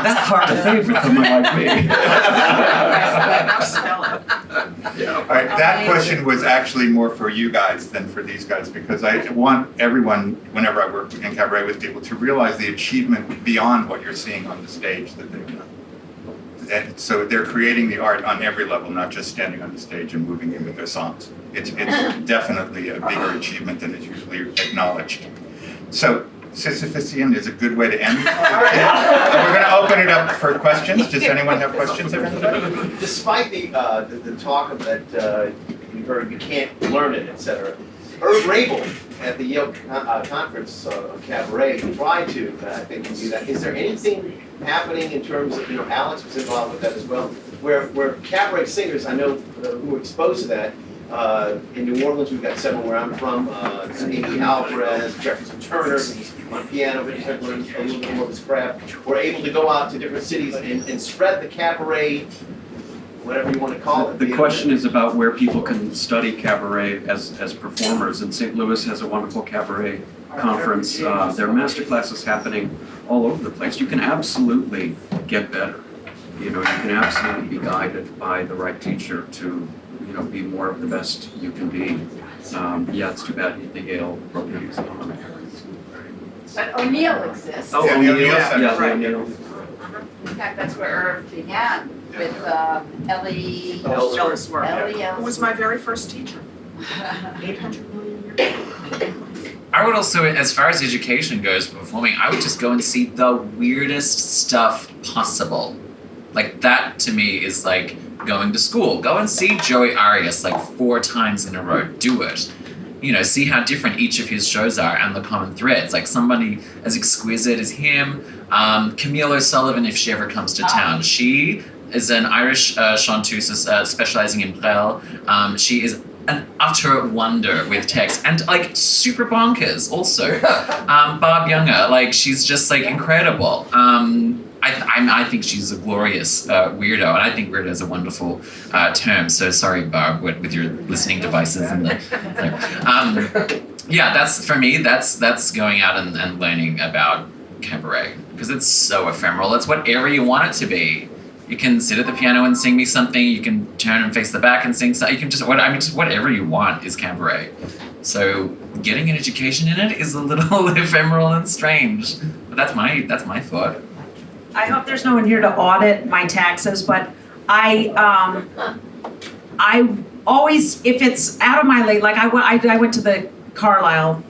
That's hard to say for someone like me. All right, that question was actually more for you guys than for these guys, because I want everyone, whenever I work in cabaret with people, to realize the achievement beyond what you're seeing on the stage that they've done. And so they're creating the art on every level, not just standing on the stage and moving in with their songs. It's definitely a bigger achievement than is usually acknowledged. So Sisyphusian is a good way to end. We're going to open it up for questions. Does anyone have questions? Despite the talk of that you heard you can't learn it, etc., Herb Rabel at the Yale conference on cabaret tried to, I think, do that. Is there anything happening in terms of, Alex was involved with that as well, where cabaret singers, I know, who were exposed to that, in New Orleans, we've got several where I'm from, Amy Alvarez, Jefferson Turner, who's on piano, but had learned a little bit more of his craft, were able to go out to different cities and spread the cabaret, whatever you want to call it. The question is about where people can study cabaret as performers, and St. Louis has a wonderful cabaret conference. There are master classes happening all over the place. You can absolutely get better. You can absolutely be guided by the right teacher to, be more of the best you can be. It's too bad the Yale program is on. But O'Neill exists. Oh, Yeah, O'Neill, yeah, yeah, O'Neill. In fact, that's where Irv began, with Ellie. Ellsworth. Ellie Who was my very first teacher. 800 million years. I would also, as far as education goes for performing, I would just go and see the weirdest stuff possible. Like, that to me is like going to school. Go and see Joey Arias like 4 times in a row. Do it. See how different each of his shows are and the common threads. Like somebody as exquisite as him, Camille O'Sullivan, if she ever comes to town. She is an Irish chanteuse specializing in Brel. She is an utter wonder with text and like super bonkers also. Barb Younger, she's just incredible. I think she's a glorious weirdo, and I think weirdo is a wonderful term. So sorry, Barb, with your listening devices and that's for me. That's going out and learning about cabaret, because it's so ephemeral. It's whatever you want it to be. You can sit at the piano and sing me something. You can turn and face the back and sing something. You can just whatever you want is cabaret. So getting an education in it is a little ephemeral and strange. But that's my thought. I hope there's no one here to audit my taxes, but I always, if it's out of my league, I went to the Carlisle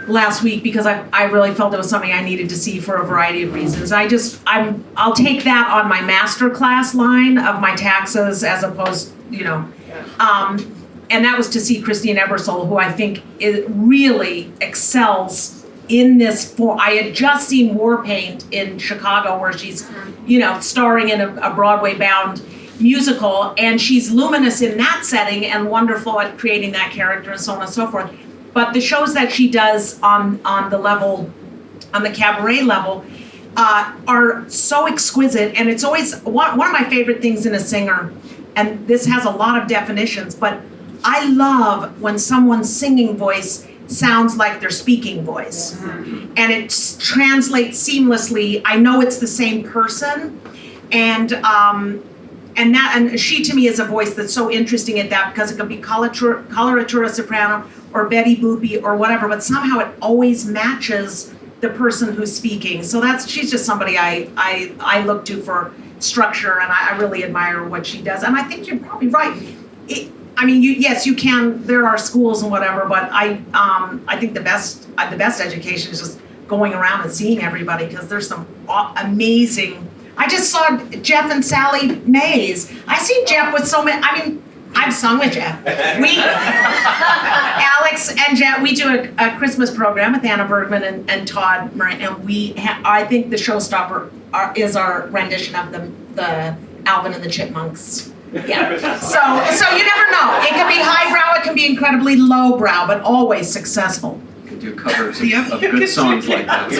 last week because I really felt it was something I needed to see for a variety of reasons. I'll take that on my master class line of my taxes as opposed, and that was to see Christine Ebersole, who I think really excels in this. I had just seen War Paint in Chicago, where she's, starring in a Broadway-bound musical, and she's luminous in that setting and wonderful at creating that character and so on and so forth. But the shows that she does on the cabaret level, are so exquisite, and it's always one of my favorite things in a singer, and this has a lot of definitions, but I love when someone's singing voice sounds like their speaking voice. And it translates seamlessly. I know it's the same person. And she to me is a voice that's so interesting at that, because it could be coloratura soprano or Betty Boopy or whatever, but somehow it always matches the person who's speaking. So she's just somebody I look to for structure, and I really admire what she does. And I think you're probably right. Yes, you can. There are schools and whatever, but I think the best education is just going around and seeing everybody, because there's some amazing. I just saw Jeff and Sally Mays. I see Jeff with so many. I've sung with Jeff. Alex and Jeff, we do a Christmas program with Anna Bergman and Todd Moran, and I think the showstopper is our rendition of the Alvin and the Chipmunks. Yeah. So you never know. It can be highbrow, it can be incredibly lowbrow, but always successful. You can do covers of good songs like that.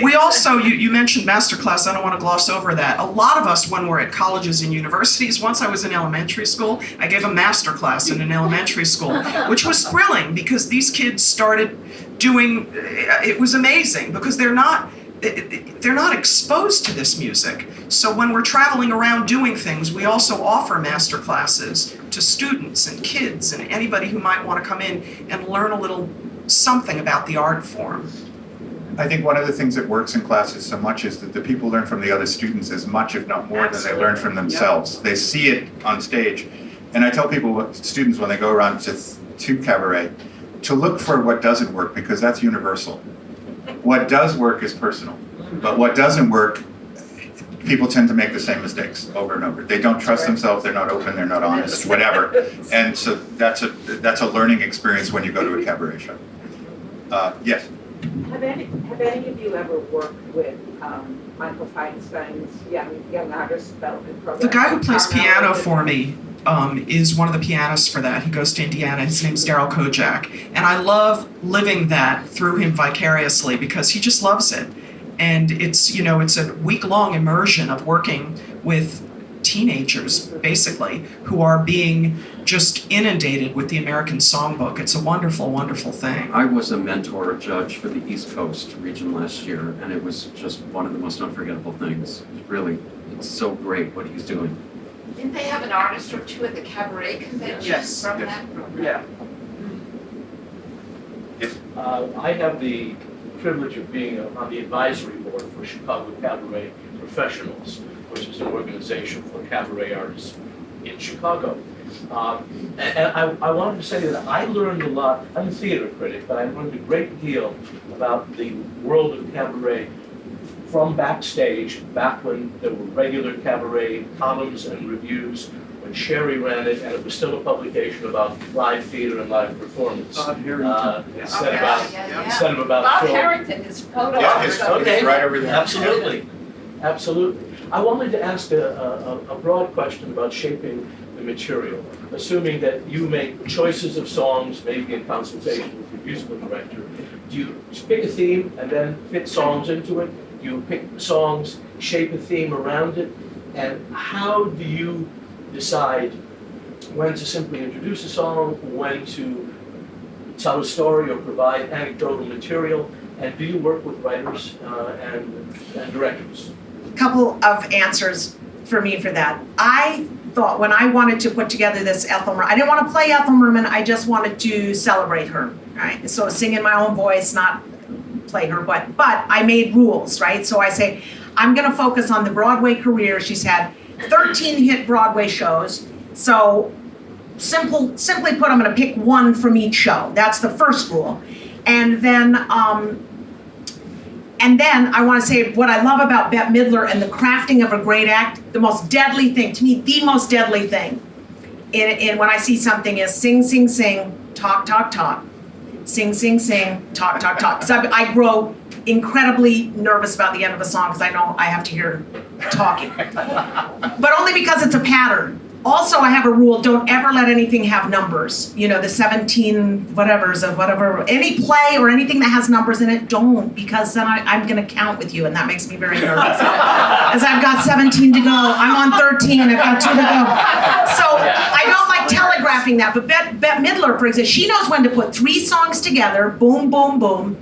We also, you mentioned masterclass, I don't want to gloss over that. A lot of us, when we're at colleges and universities, once I was in elementary school, I gave a masterclass in an elementary school, which was thrilling because these kids started doing, it was amazing because they're not exposed to this music. So when we're traveling around doing things, we also offer master classes to students and kids and anybody who might want to come in and learn a little something about the art form. I think one of the things that works in classes so much is that the people learn from the other students as much, if not more, than they learn from themselves. They see it on stage. And I tell students when they go around to cabaret, to look for what doesn't work, because that's universal. What does work is personal, but what doesn't work, people tend to make the same mistakes over and over. They don't trust themselves, they're not open, they're not honest, whatever. And so that's a learning experience when you go to a cabaret show. Yes? Have any of you ever worked with Michael Feinstein's young artist development program? The guy who plays piano for me is one of the pianists for that. He goes to Indiana. His name's Daryl Kojak. And I love living that through him vicariously because he just loves it. And it's a week-long immersion of working with teenagers, basically, who are being just inundated with the American Songbook. It's a wonderful, wonderful thing. I was a mentor judge for the East Coast region last year, and it was just one of the most unforgettable things. It's so great what he's doing. Didn't they have an artist or two at the cabaret convention from that program? Yeah. Yes. I have the privilege of being on the advisory board for Chicago Cabaret Professionals, which is an organization for cabaret artists in Chicago. And I wanted to say that I learned a lot. I'm a theater critic, but I learned a great deal about the world of cabaret from backstage, back when there were regular cabaret columns and reviews, when Sherry ran it, and it was still a publication about live theater and live performance. Instead of about Bob film. Harrington, his photo. Yeah, his photo is right over there. Absolutely. I wanted to ask a broad question about shaping the material, assuming that you make choices of songs, maybe in consultation with your musical director. Do you pick a theme and then fit songs into it? Do you pick songs, shape a theme around it? And how do you decide when to simply introduce a song, when to tell a story or provide anecdotal material? And do you work with writers and directors? Couple of answers for me for that. I thought when I wanted to put together this Ethel Merman, I didn't want to play Ethel Merman, I just wanted to celebrate her, right? So sing in my own voice, not play her, but I made rules, right? So I say, I'm gonna focus on the Broadway career. She's had 13 hit Broadway shows. So simply put, I'm gonna pick one from each show. That's the first rule. And then I want to say what I love about Bette Midler and the crafting of a great act, the most deadly thing, to me, the most deadly thing in when I see something is sing, sing, sing, talk, talk, talk. Sing, sing, sing, talk, talk, talk. Because I grow incredibly nervous about the end of a song because I know I have to hear talking. But only because it's a pattern. Also, I have a rule, don't ever let anything have numbers. You know, the 17 whatevers of whatever, any play or anything that has numbers in it, don't, because then I'm gonna count with you, and that makes me very nervous. Because I've got 17 to go, I'm on 13, I've got 2 to go. So I don't like telegraphing that, but Bette Midler, for example, she knows when to put 3 songs together, boom, boom, boom,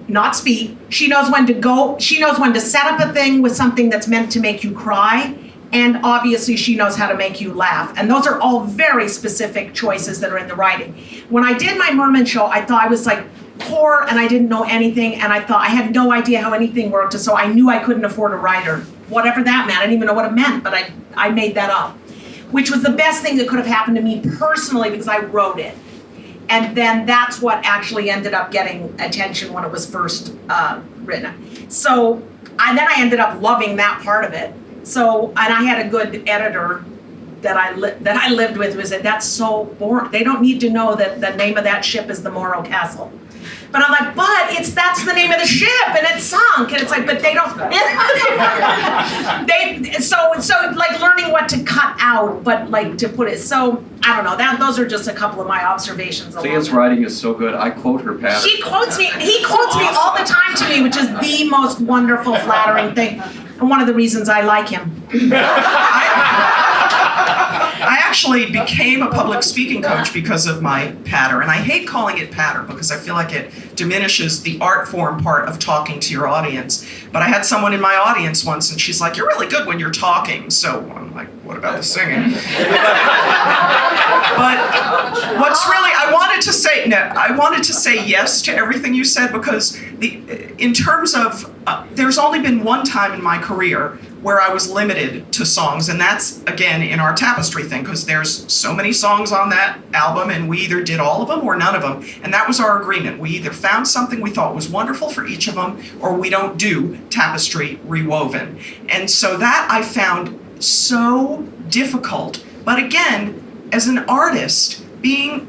not speed. She knows when to go, she knows when to set up a thing with something that's meant to make you cry, and obviously she knows how to make you laugh. And those are all very specific choices that are in the writing. When I did my Merman show, I thought I was like poor and I didn't know anything, and I thought I had no idea how anything worked, so I knew I couldn't afford a writer. Whatever that meant, I didn't even know what it meant, but I made that up. Which was the best thing that could have happened to me personally, because I wrote it. And then that's what actually ended up getting attention when it was first written. So then I ended up loving that part of it. So, and I had a good editor that I lived with who said, that's so boring. They don't need to know that the name of that ship is the Morro Castle. But I'm like, but that's the name of the ship and it's sunk. And it's like, but they don't, so like learning what to cut out, but like to put it, so I don't know, those are just a couple of my observations. Klea's writing is so good, I quote her pattern. He quotes me all the time to me, which is the most wonderful, flattering thing. And one of the reasons I like him. I actually became a public speaking coach because of my patter, and I hate calling it patter because I feel like it diminishes the art form part of talking to your audience. But I had someone in my audience once, and she's like, "You're really good when you're talking." So I'm like, "What about the singing?" But what's really, I wanted to say yes to everything you said, because in terms of there's only been one time in my career where I was limited to songs, and that's, again, in our Tapestry thing, because there's so many songs on that album, and we either did all of them or none of them, and that was our agreement. We either found something we thought was wonderful for each of them, or we don't do Tapestry Rewoven. And so that I found so difficult. But again, as an artist, being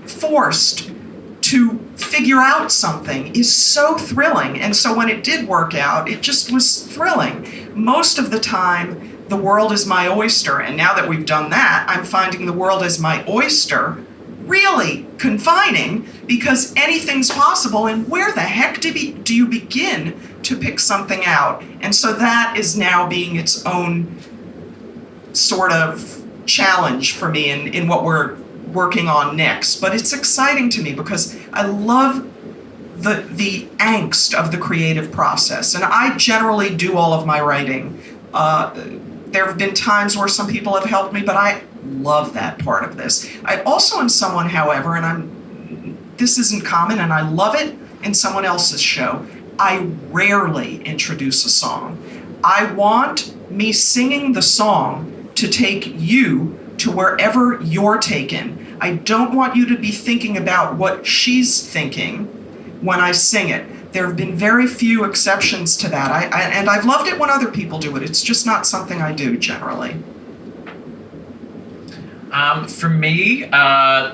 forced to figure out something is so thrilling. And so when it did work out, it just was thrilling. Most of the time, the world is my oyster. And now that we've done that, I'm finding the world as my oyster really confining, because anything's possible. And where the heck do you begin to pick something out? And so that is now being its own sort of challenge for me in what we're working on next. But it's exciting to me because I love the angst of the creative process, and I generally do all of my writing. There have been times where some people have helped me, but I love that part of this. I also am someone, however, and this isn't common, and I love it in someone else's show, I rarely introduce a song. I want me singing the song to take you to wherever you're taken. I don't want you to be thinking about what she's thinking when I sing it. There have been very few exceptions to that. And I've loved it when other people do it. It's just not something I do generally. For me,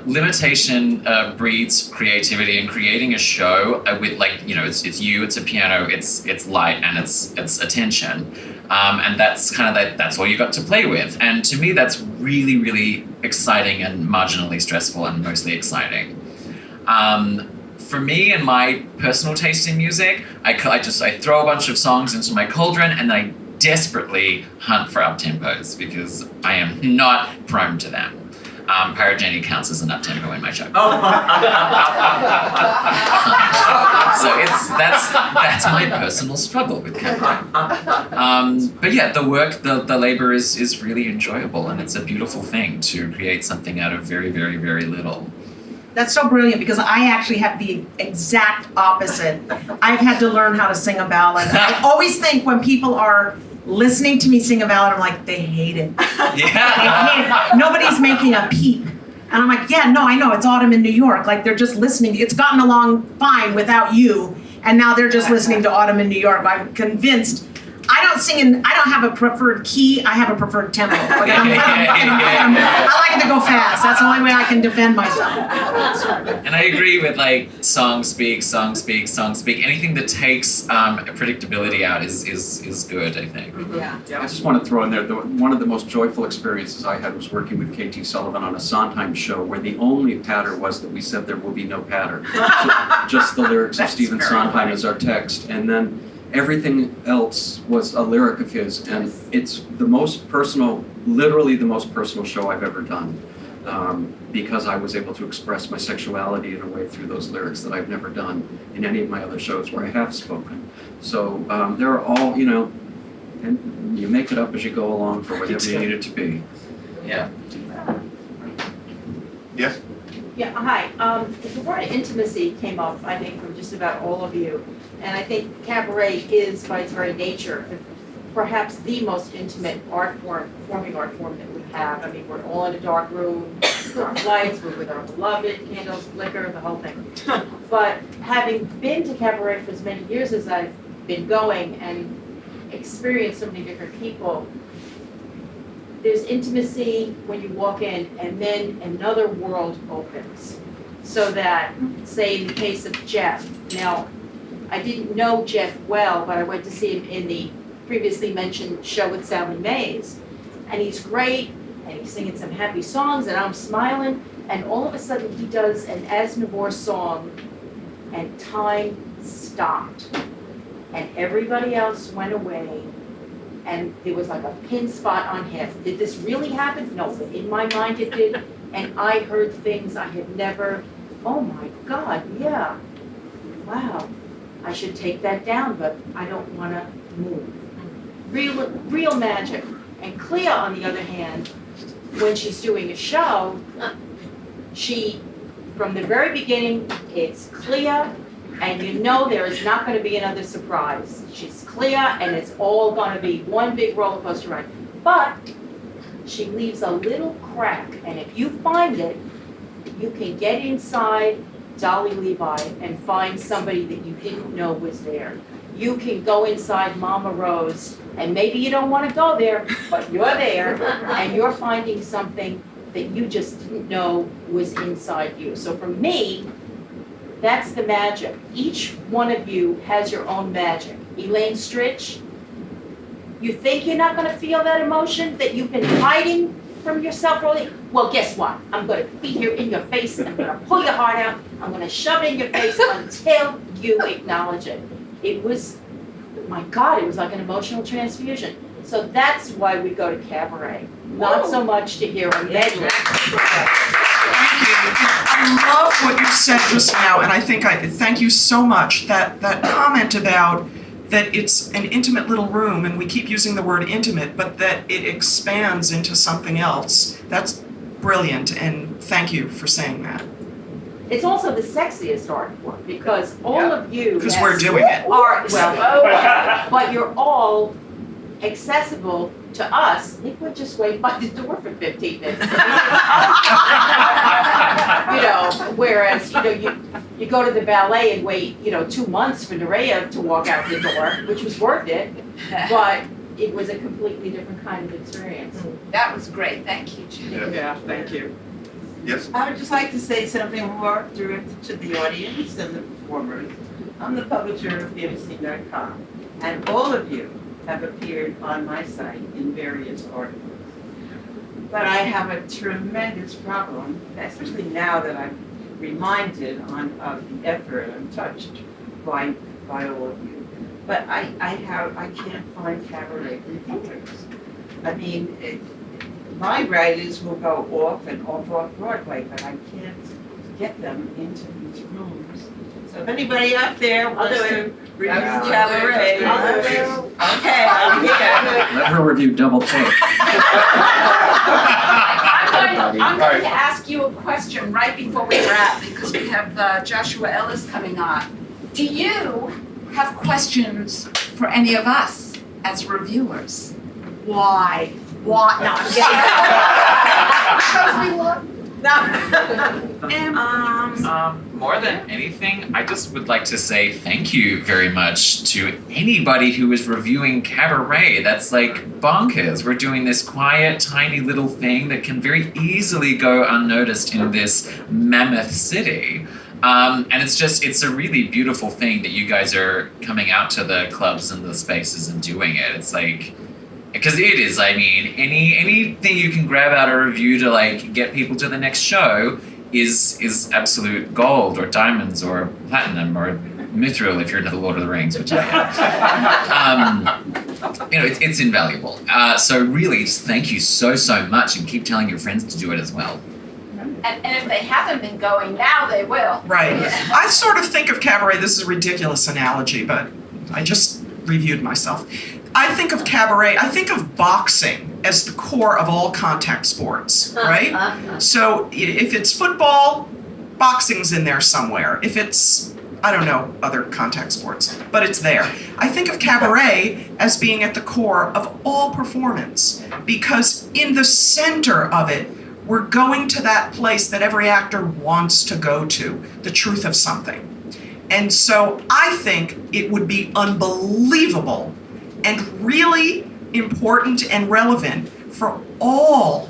limitation breeds creativity, and creating a show with, like, you know, it's you, it's a piano, it's light, and it's attention. And that's kind of that's all you got to play with. And to me, that's really, really exciting and marginally stressful and mostly exciting. For me and my personal taste in music, I throw a bunch of songs into my cauldron and I desperately hunt for up-tempos because I am not prone to them. Pyrogeny counts as an up-tempo in my show. So that's my personal struggle with cabaret. But yeah, the work, the labor is really enjoyable, and it's a beautiful thing to create something out of very, very, very little. That's so brilliant, because I actually have the exact opposite. I've had to learn how to sing a ballad. I always think when people are listening to me sing a ballad, I'm like, they hate it. Yeah. They hate it. Nobody's making a peep. And I'm like, yeah, no, I know, it's autumn in New York. Like, they're just listening. It's gotten along fine without you, and now they're just listening to Autumn in New York. I'm convinced I don't have a preferred key, I have a preferred tempo. Like, I like it to go fast, that's the only way I can defend myself. And I agree with like song speak. Anything that takes predictability out is good, I think. Yeah. I just want to throw in there, one of the most joyful experiences I had was working with KT Sullivan on a Sondheim show where the only patter was that we said there will be no patter. Just the lyrics of Stephen Sondheim as our text. And then everything else was a lyric of his. And it's the most personal, literally the most personal show I've ever done. Because I was able to express my sexuality in a way through those lyrics that I've never done in any of my other shows where I have spoken. So they're all, and you make it up as you go along for whatever you need it to be. Yeah. Yes? Yeah, hi. The word intimacy came up, I think, from just about all of you. And I think cabaret is, by its very nature, perhaps the most intimate performing art form that we have. I mean, we're all in a dark room, dark lights, we're with our beloved, candles, liquor, the whole thing. But having been to cabaret for as many years as I've been going and experienced so many different people, there's intimacy when you walk in, and then another world opens. So that, say in the case of Jeff, now, I didn't know Jeff well, but I went to see him in the previously mentioned show with Sally Mays. And he's great, and he's singing some happy songs, and I'm smiling, and all of a sudden he does an Aznavour song, and time stopped. And everybody else went away, and there was like a pin spot on him. Did this really happen? No, but in my mind it did. And I heard things I had never, oh my God, yeah. Wow, I should take that down, but I don't want to move. Real magic. And Klea, on the other hand, when she's doing a show, she, from the very beginning, it's Klea, and you know there is not going to be another surprise. She's Klea, and it's all going to be one big roller coaster ride. But she leaves a little crack, and if you find it, you can get inside Dolly Levi and find somebody that you didn't know was there. You can go inside Mama Rose, and maybe you don't want to go there, but you're there, and you're finding something that you just didn't know was inside you. So for me, that's the magic. Each one of you has your own magic. Elaine Stritch, you think you're not going to feel that emotion that you've been hiding from yourself? Well, guess what? I'm going to be here in your face, and I'm going to pull your heart out, I'm going to shove it in your face until you acknowledge it. It was, my God, it was like an emotional transfusion. So that's why we go to cabaret, not so much to hear a medley. Thank you. I love what you said just now, and I thank you so much. That comment about that it's an intimate little room, and we keep using the word intimate, but that it expands into something else. That's brilliant, and thank you for saying that. It's also the sexiest art form because all of you Because we're doing it. are, well, but you're all accessible to us if we just wait by the door for 15 minutes. Whereas, you go to the ballet and wait, 2 months for Nerea to walk out the door, which was worth it, but it was a completely different kind of experience. That was great, thank you, Julie. Yeah, thank you. Yes? I would just like to say something more directed to the audience and the performers. I'm the publisher of PMC.com, and all of you have appeared on my site in various articles. But I have a tremendous problem, especially now that I'm reminded of the effort. I'm touched by all of you. But I can't find cabaret reviewers. I mean, my writers will go off Broadway, but I can't get them into these rooms. So if anybody out there wants to review cabaret, okay, I'm here. Let her review double take. I'm going to ask you a question right before we wrap because we have Joshua Ellis coming on. Do you have questions for any of us as reviewers? Why? No, I'm kidding. Because we love you. More than anything, I just would like to say thank you very much to anybody who is reviewing Cabaret. That's like bonkers. We're doing this quiet, tiny little thing that can very easily go unnoticed in this mammoth city. And it's a really beautiful thing that you guys are coming out to the clubs and the spaces and doing it. It's like, because it is, I mean, anything you can grab out a review to like get people to the next show is absolute gold or diamonds or platinum or mithril if you're into the Lord of the Rings, which I am. It's invaluable. So really, thank you so much, and keep telling your friends to do it as well. And if they haven't been going, now they will. Right. I sort of think of Cabaret, this is a ridiculous analogy, but I just reviewed myself. I think of Cabaret, I think of boxing as the core of all contact sports, right? So if it's football, boxing's in there somewhere. If it's, I don't know, other contact sports, but it's there. I think of Cabaret as being at the core of all performance, because in the center of it, we're going to that place that every actor wants to go to, the truth of something. And so I think it would be unbelievable and really important and relevant for all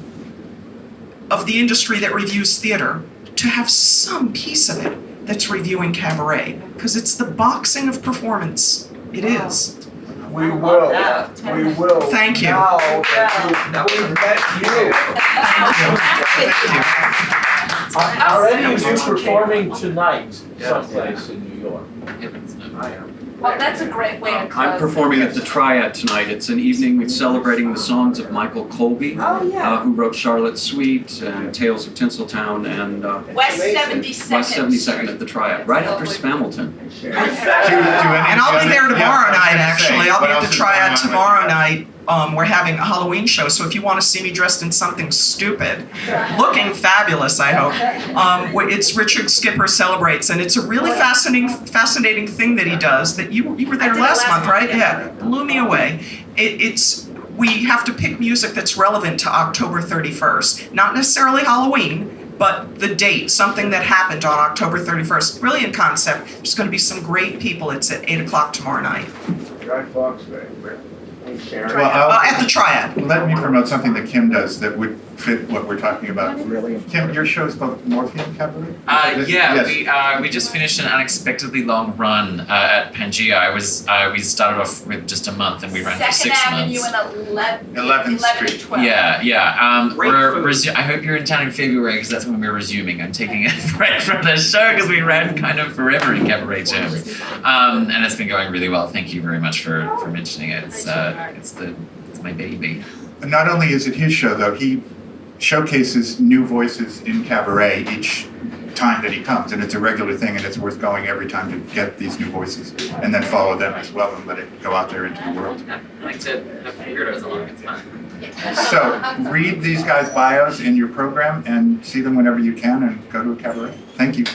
of the industry that reviews theater to have some piece of it that's reviewing Cabaret, because it's the boxing of performance. It is. We will. We will. Thank you. Now that we've met you. Are any of you performing tonight someplace in New York? I am. Well, that's a great way to close. I'm performing at the Triad tonight. It's an evening celebrating the songs of Michael Colby, who wrote Charlotte's Suite and Tales of Tinseltown and West 72nd. West 72nd at the Triad, right after Spamilton. And I'll be there tomorrow night, actually. I'll be at the Triad tomorrow night. We're having a Halloween show, so if you want to see me dressed in something stupid, looking fabulous, I hope, it's Richard Skipper Celebrates, and it's a really fascinating thing that he does, that you were there last month, right? Yeah, blew me away. We have to pick music that's relevant to October 31st, not necessarily Halloween, but the date, something that happened on October 31st. Brilliant concept. There's going to be some great people. It's at 8 o'clock tomorrow night. Guy Fawkes, man. Well, At the Triad. let me promote something that Kim does that would fit what we're talking about. Really? Kim, your show is called Morphine Cabaret? Yeah, we just finished an unexpectedly long run at Pangea. We started off with just a month and we ran for 6 Avenue months. and 11th Street. 12. Yeah. Great food. I hope you're in town in February because that's when we're resuming. I'm taking a break from the show because we ran kind of forever in cabaret terms, and it's been going really well. Thank you very much for mentioning it. It's my baby. Not only is it his show, though, he showcases new voices in cabaret each time that he comes, and it's a regular thing, and it's worth going every time to get these new voices, and then follow them as well and let it go out there into the world. I like to have weirdos along. It's fun. So, read these guys' bios in your program and see them whenever you can, and go to a cabaret. Thank you.